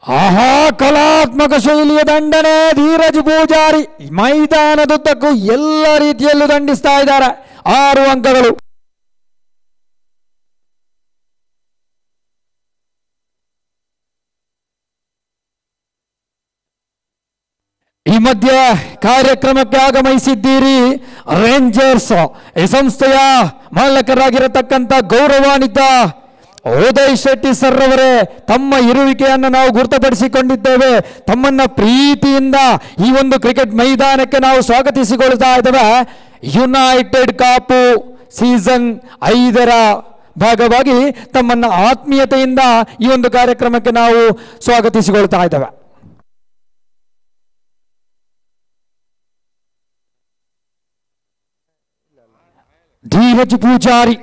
ಆಹಾ, ಕಲಾತ್ಮಕ ಶೈಲಿಯ ದಂಡನೆ. ಧೀರಜ್ ಪೂಜಾರಿ ಮೈದಾನದುದ್ದಕ್ಕೂ ಎಲ್ಲ ರೀತಿಯಲ್ಲೂ ದಂಡಿಸ್ತಾ ಇದ್ದಾರೆ. 6 ಅಂಕಗಳು. ಈ ಮಧ್ಯೆ ಕಾರ್ಯಕ್ರಮಕ್ಕೆ ಆಗಮಿಸಿದ್ದೀರಿ ರೇಂಜರ್ಸ್ ಈ ಸಂಸ್ಥೆಯ ಮಾಲಕರಾಗಿರತಕ್ಕಂಥ ಗೌರವಾನ್ವಿತ ಉದಯ್ ಶೆಟ್ಟಿ ಸರ್ ಅವರೇ. ತಮ್ಮ ಇರುವಿಕೆಯನ್ನು ನಾವು ಗುರುತುಪಡಿಸಿಕೊಂಡಿದ್ದೇವೆ. ತಮ್ಮನ್ನ ಪ್ರೀತಿಯಿಂದ ಈ ಒಂದು ಕ್ರಿಕೆಟ್ ಮೈದಾನಕ್ಕೆ ನಾವು ಸ್ವಾಗತಿಸಿಕೊಳ್ತಾ ಇದ್ದೇವೆ. ಯುನೈಟೆಡ್ ಕಪ್ ಸೀಸನ್ 5ರ ಭಾಗವಾಗಿ ತಮ್ಮನ್ನ ಆತ್ಮೀಯತೆಯಿಂದ ಈ ಒಂದು ಕಾರ್ಯಕ್ರಮಕ್ಕೆ ನಾವು ಸ್ವಾಗತಿಸಿಕೊಳ್ತಾ ಇದ್ದೇವೆ. ಧೀರಜ್ ಪೂಜಾರಿ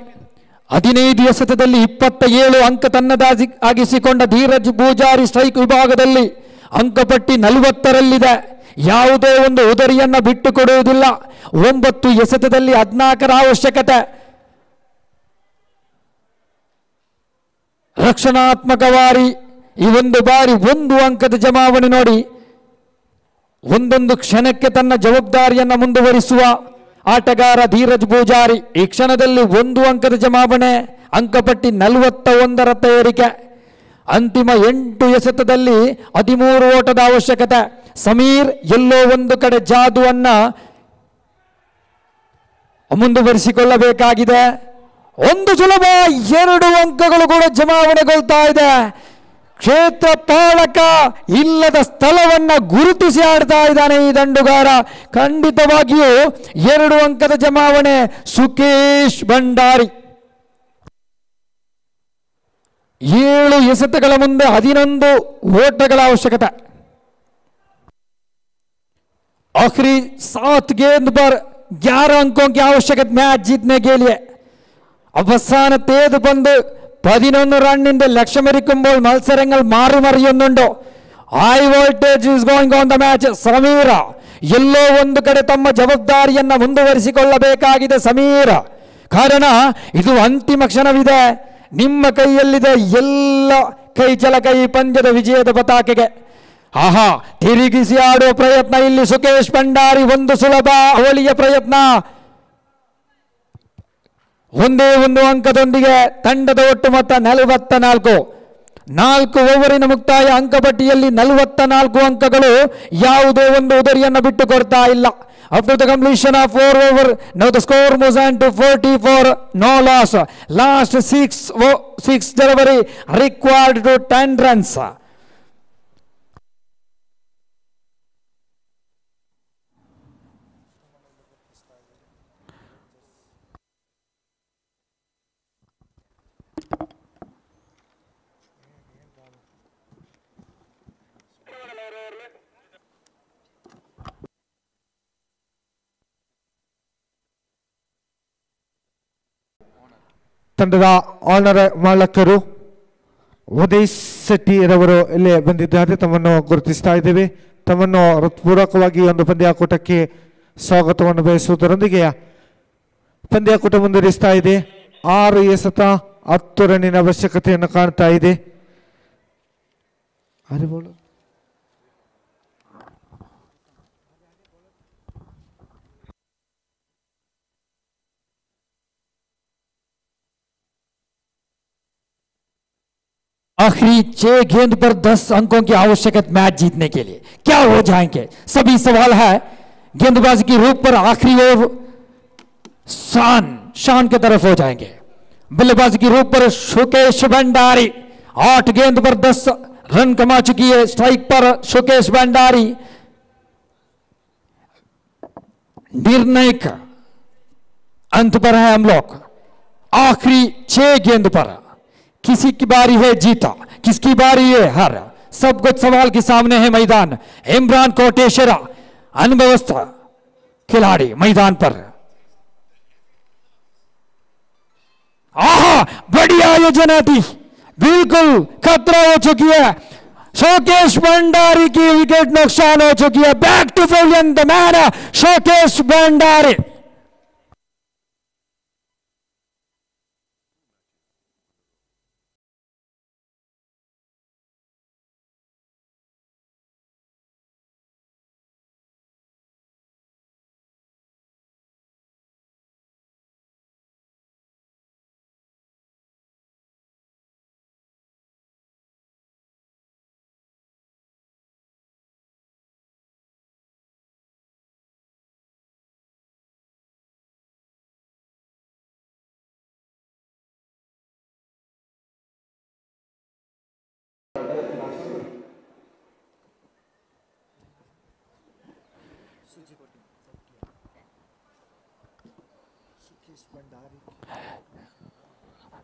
15 ಎಸೆತದಲ್ಲಿ 27 ಅಂಕ ತನ್ನದಾಗಿಸಿಕೊಂಡ ಧೀರಜ್ ಪೂಜಾರಿ ಸ್ಟ್ರೈಕ್ ವಿಭಾಗದಲ್ಲಿ ಅಂಕಪಟ್ಟಿ 40ರಲ್ಲಿದೆ. ಯಾವುದೇ ಒಂದು ಉದರಿಯನ್ನ ಬಿಟ್ಟು ಕೊಡುವುದಿಲ್ಲ. 9 ಎಸೆತದಲ್ಲಿ 14ರ ಅವಶ್ಯಕತೆ. ರಕ್ಷಣಾತ್ಮಕವಾಗಿ ಈ ಒಂದು ಬಾರಿ 1 ಅಂಕದ ಜಮಾವಣೆ ನೋಡಿ, ಒಂದೊಂದು ಕ್ಷಣಕ್ಕೆ ತನ್ನ ಜವಾಬ್ದಾರಿಯನ್ನು ಮುಂದುವರಿಸುವ ಆಟಗಾರ ಧೀರಜ್ ಪೂಜಾರಿ. ಈ ಕ್ಷಣದಲ್ಲಿ 1 ಅಂಕದ ಜಮಾವಣೆ, ಅಂಕಪಟ್ಟಿ 41ರತ್ತ ಏರಿಕೆ. ಅಂತಿಮ 8 ಎಸೆತದಲ್ಲಿ 13 ಓಟದ ಅವಶ್ಯಕತೆ. ಸಮೀರ್ ಎಲ್ಲೋ ಒಂದು ಕಡೆ ಜಾದುವನ್ನ ಮುಂದುವರಿಸಿಕೊಳ್ಳಬೇಕಾಗಿದೆ. ಒಂದು ಸುಲಭ 2 ಅಂಕಗಳು ಕೂಡ ಜಮಾವಣೆಗೊಳ್ತಾ ಇದೆ. ಕ್ಷೇತ್ರ ಪಾಲಕ ಇಲ್ಲದ ಸ್ಥಳವನ್ನ ಗುರುತಿಸಿ ಆಡ್ತಾ ಇದ್ದಾನೆ ಈ ದಂಡುಗಾರ. ಖಂಡಿತವಾಗಿಯೂ 2 ಅಂಕದ ಜಮಾವಣೆ. ಸುಕೇಶ್ ಭಂಡಾರಿ 7 ಎಸೆತಗಳ ಮುಂದೆ 11 ಓಟಗಳ ಅವಶ್ಯಕತೆ. आखिरी 7 गेंद पर 11 अंकों की आवश्यकता मैच जीतने के लिए. അവസാന തേത് പന്ത് 11 റണ്ണിന്റെ ലക്ഷ്യമിരിക്കുമ്പോൾ മത്സരങ്ങൾ മാറി മറിയുന്നുണ്ട്. High voltage is going on the match. Sameera ಎಲ್ಲೋ ಒಂದು ಕಡೆ ತಮ್ಮ ಜವಾಬ್ದಾರಿಯನ್ನ ಮುಂದುವರಿಸಿಕೊಳ್ಳಬೇಕಾಗಿದೆ ಸಮೀರ. ಕಾರಣ ಇದು ಅಂತಿಮ ಕ್ಷಣವಿದೆ. ನಿಮ್ಮ ಕೈಯಲ್ಲಿದೆ ಎಲ್ಲ ಕೈ ಚಲಕೈ ಪಂದ್ಯದ ವಿಜಯದ ಪತಾಕೆಗೆ. ಆಹಾ, ತಿರುಗಿಸಿ ಆಡುವ ಪ್ರಯತ್ನ ಇಲ್ಲಿ ಸುಕೇಶ್ ಭಂಡಾರಿ. ಒಂದು ಸುಲಭ ಅವಳಿಯ ಪ್ರಯತ್ನ. ಒಂದೇ ಒಂದು ಅಂಕದೊಂದಿಗೆ ತಂಡದ ಒಟ್ಟು ಮೊತ್ತ 44. 4 ಓವರಿನ ಮುಕ್ತಾಯ ಅಂಕಪಟ್ಟಿಯಲ್ಲಿ 44 ಅಂಕಗಳು. ಯಾವುದೇ ಒಂದು ಉದರಿಯನ್ನು ಬಿಟ್ಟು ಕೊಡ್ತಾ ಇಲ್ಲ. After the completion of 4 over, now the score moves on to 44, no loss. Last 6 delivery required to 10 runs. ತಂಡದ ಆನರ್ ಮಾಲಕರು ಉದಯ್ ಶೆಟ್ಟಿ ರವರು ಇಲ್ಲಿ ಬಂದಿದ್ದಾರೆ. ತಮ್ಮನ್ನು ಗುರುತಿಸ್ತಾ ಇದ್ದೇವೆ. ತಮ್ಮನ್ನು ಹೃತ್ಪೂರ್ವಕವಾಗಿ ಒಂದು ಪಂದ್ಯಾಕೂಟಕ್ಕೆ ಸ್ವಾಗತವನ್ನು ಬಯಸುವುದರೊಂದಿಗೆ ಪಂದ್ಯಾಕೂಟ ಮುಂದುವರಿಸ್ತಾ ಇದೆ. 6 ಎಸೆತ 10 ರನ್ನಿನ ಅವಶ್ಯಕತೆಯನ್ನು ಕಾಣ್ತಾ ಇದೆ. आखिरी 6 गेंद पर 10 अंकों की आवश्यकता मैच जीतने के लिए क्या हो जाएंगे, सभी सवाल है. गेंदबाजी की रूप पर आखिरी ओवर शान की तरफ हो जाएंगे. बल्लेबाजी की रूप पर शुकेश भंडारी 8 गेंद पर 10 रन कमा चुकी है. स्ट्राइक पर शुकेश भंडारी. निर्णायक अंत पर है हम लोग. आखिरी 6 गेंद पर किसी की बारी है जीता, किसकी बारी है हार. सब कुछ सवाल के सामने है मैदान. इमरान कोटेश्वरा अनवस्था खिलाड़ी मैदान पर. आहा, बढ़िया आयोजन थी, बिल्कुल खतरा हो चुकी है. शोकेश भंडारी की विकेट नुकसान हो चुकी है. Back to pavilion the man Sukesh Bhandari.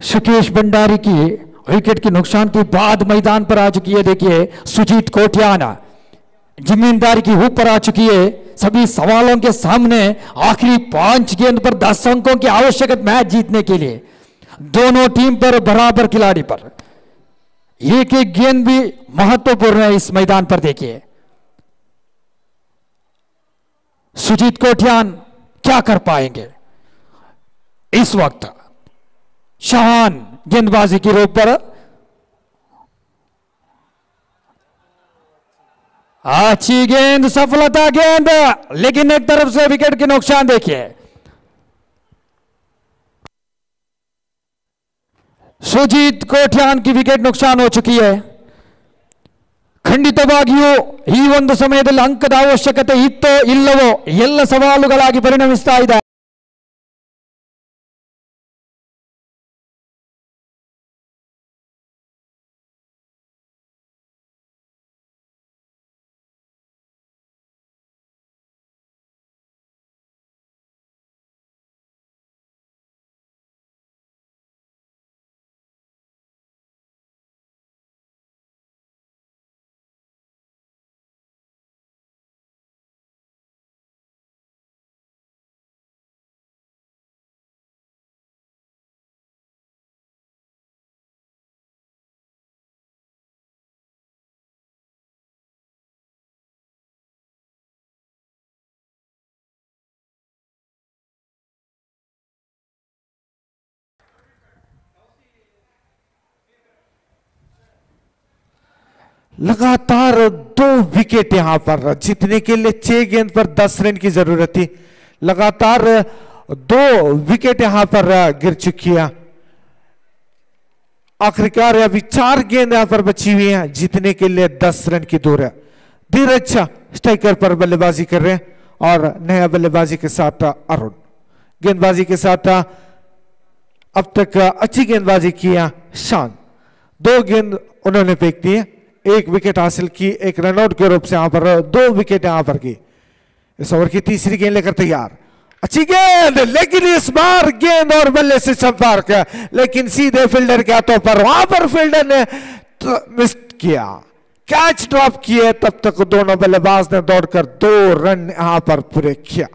Sukesh Bhandari की विकेट के नुकसान के बाद मैदान पर आ चुकी है. देखिए सुजीत कोटियाना जिम्मेदारी की ऊपर आ चुकी है. सभी सवालों के सामने आखिरी 5 गेंद पर 10 अंकों की आवश्यकता मैच जीतने के लिए. दोनों टीम पर बराबर खिलाड़ी पर एक एक गेंद भी महत्वपूर्ण है इस मैदान पर. देखिए सुजीत कोटियान क्या कर पाएंगे इस वक्त. शान गेंदबाजी की रूप पर अच्छी गेंद, सफलता गेंद, लेकिन एक तरफ से विकेट के नुकसान. देखिए सुजीत कोट्यान की विकेट नुकसान हो चुकी है. ಖಂಡಿತವಾಗಿಯೂ ಈ ಒಂದು ಸಮಯದಲ್ಲಿ ಅಂಕದ ಅವಶ್ಯಕತೆ ಇತ್ತೋ ಇಲ್ಲವೋ ಎಲ್ಲ ಸವಾಲುಗಳಾಗಿ ಪರಿಣಮಿಸ್ತಾ ಇದೆ. लगातार 2 विकेट यहां पर जीतने के लिए 6 गेंद पर 10 रन की जरूरत थी. लगातार 2 विकेट यहां पर गिर चुकी है. आखिरकार अभी 4 गेंद यहां पर बची हुई हैं, जीतने के लिए 10 रन की दूर है। धीरज स्ट्राइकर पर बल्लेबाजी कर रहे हैं और नया बल्लेबाजी के साथ अरुण गेंदबाजी के साथ अब तक अच्छी गेंदबाजी किया शान। 2 गेंद उन्होंने फेंक दी, 1 विकेट हासिल की, 1 रनआउट के रूप से यहां पर 2 विकेट यहां पर की। इस ओवर की तीसरी गेंद लेकर तैयार, अच्छी गेंद, लेकिन इस बार गेंद और बल्ले से संपर्क, लेकिन सीधे फील्डर के हाथों पर, वहां पर फील्डर ने मिस किया, कैच ड्रॉप किए। तब तक दोनों बल्लेबाज ने दौड़कर 2 रन यहां पर पूरे किया।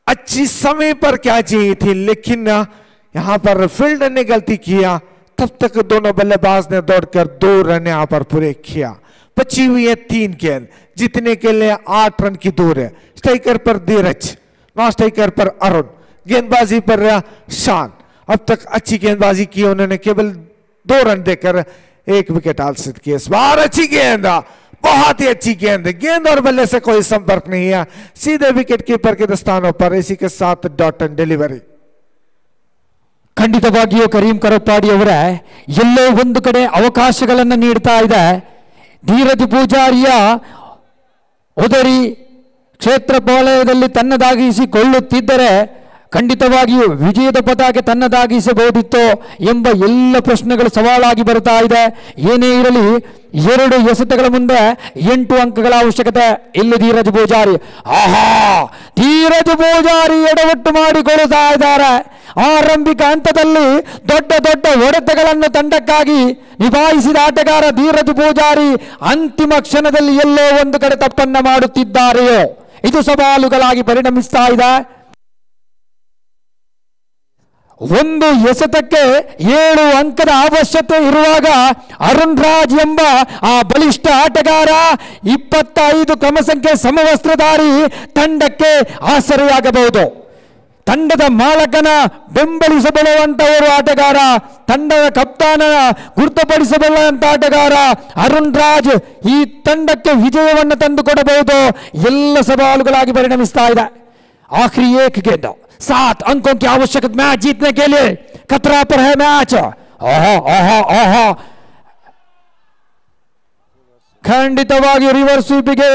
अच्छी समय पर कैच चाहिए थी, लेकिन यहां पर फील्डर ने गलती किया। तब तक दोनों बल्लेबाज ने दौड़कर 2 रन यहां पर पूरे किया। बची हुई है 3 गेंद, जीतने के लिए 8 रन की दूर है। स्ट्राइकर पर धीरज, नॉन स्ट्राइकर पर अरुण, गेंदबाजी पर शान। अब तक अच्छी गेंदबाजी की उन्होंने, केवल 2 रन देकर 1 विकेट हासिल किया। इस बार अच्छी गेंद, बहुत ही अच्छी गेंद, गेंद और बल्ले से कोई संपर्क नहीं है, सीधे विकेट कीपर के स्थानों पर। इसी के साथ डॉट एंड डिलीवरी। ಖಂಡಿತವಾಗಿಯೂ ಕರೀಂ ಕರಪ್ಪಾಡಿ ಅವರೇ ಎಲ್ಲೋ ಒಂದು ಕಡೆ ಅವಕಾಶಗಳನ್ನು ನೀಡ್ತಾ ಇದೆ. ಧೀರಜ್ ಪೂಜಾರಿಯ ಉದರಿ ಕ್ಷೇತ್ರ ಪಾಳಯದಲ್ಲಿ ತನ್ನದಾಗಿಸಿಕೊಳ್ಳುತ್ತಿದ್ದರೆ ಖಂಡಿತವಾಗಿಯೂ ವಿಜಯದ ಪತಾಕೆ ತನ್ನದಾಗಿಸಬಹುದಿತ್ತು ಎಂಬ ಎಲ್ಲ ಪ್ರಶ್ನೆಗಳು ಸವಾಲಾಗಿ ಬರ್ತಾ ಇದೆ. ಏನೇ ಇರಲಿ 2 ಎಸೆತಗಳ ಮುಂದೆ 8 ಅಂಕಗಳ ಅವಶ್ಯಕತೆ. ಇಲ್ಲಿ ಧೀರಜ್ ಪೂಜಾರಿ, ಆಹಾ, ಧೀರಜ್ ಪೂಜಾರಿ ಎಡವಟ್ಟು ಮಾಡಿಕೊಳ್ತಾ ಇದ್ದಾರೆ. ಆರಂಭಿಕ ಹಂತದಲ್ಲಿ ದೊಡ್ಡ ದೊಡ್ಡ ಹೊಡೆತಗಳನ್ನು ತಂಡಕ್ಕಾಗಿ ನಿಭಾಯಿಸಿದ ಆಟಗಾರ ಧೀರಜ್ ಪೂಜಾರಿ ಅಂತಿಮ ಕ್ಷಣದಲ್ಲಿ ಎಲ್ಲೋ ಒಂದು ಕಡೆ ತಪ್ಪನ್ನ ಮಾಡುತ್ತಿದ್ದಾರೆಯೋ ಇದು ಸವಾಲುಗಳಾಗಿ ಪರಿಣಮಿಸ್ತಾ ಇದೆ. ಒಂದು ಎಸೆತಕ್ಕೆ 7 ಅಂಕದ ಅವಶ್ಯಕತೆ ಇರುವಾಗ ಅರುಣ್ ರಾಜ್ ಎಂಬ ಆ ಬಲಿಷ್ಠ ಆಟಗಾರ 25 ಕ್ರಮ ಸಂಖ್ಯೆ ಸಮವಸ್ತ್ರಧಾರಿ ತಂಡಕ್ಕೆ ಆಸರೆಯಾಗಬಹುದು. ತಂಡದ ಮಾಲಕನ ಬೆಂಬಲಿಸಬಲ್ಲುವಂತವರು ಆಟಗಾರ, ತಂಡದ ಕಪ್ತಾನನ ಗುರುತುಪಡಿಸಬಲ್ಲಂತ ಆಟಗಾರ ಅರುಣ್ ರಾಜ್ ಈ ತಂಡಕ್ಕೆ ವಿಜಯವನ್ನು ತಂದುಕೊಡಬಹುದು. ಎಲ್ಲ ಸವಾಲುಗಳಾಗಿ ಪರಿಣಮಿಸ್ತಾ ಇದೆ. आखिरी 1 गेंद, 7 अंकों की आवश्यकता मैच जीतने के लिए, खतरा पर है मैच. ಖಂಡಿತವಾಗಿ ರಿವರ್ಸ್ ಸ್ವೀಪಿಗೆ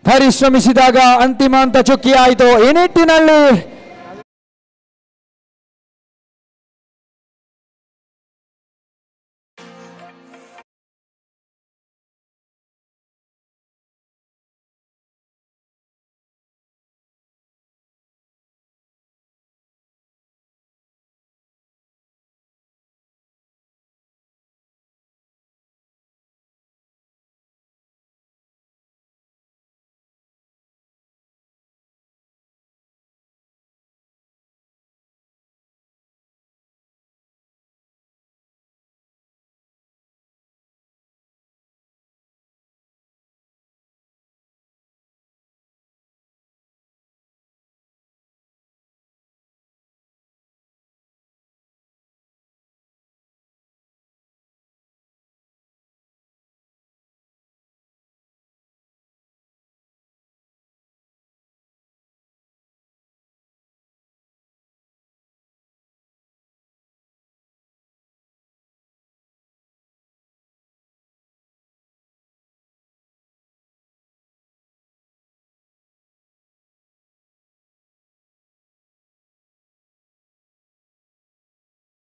ಪರಿಶ್ರಮಿಸಿದಾಗ ಅಂತಿಮ ಹಂತ ಚುಕ್ಕಿಯಾಯಿತು. ಈ ನಿಟ್ಟಿನಲ್ಲಿ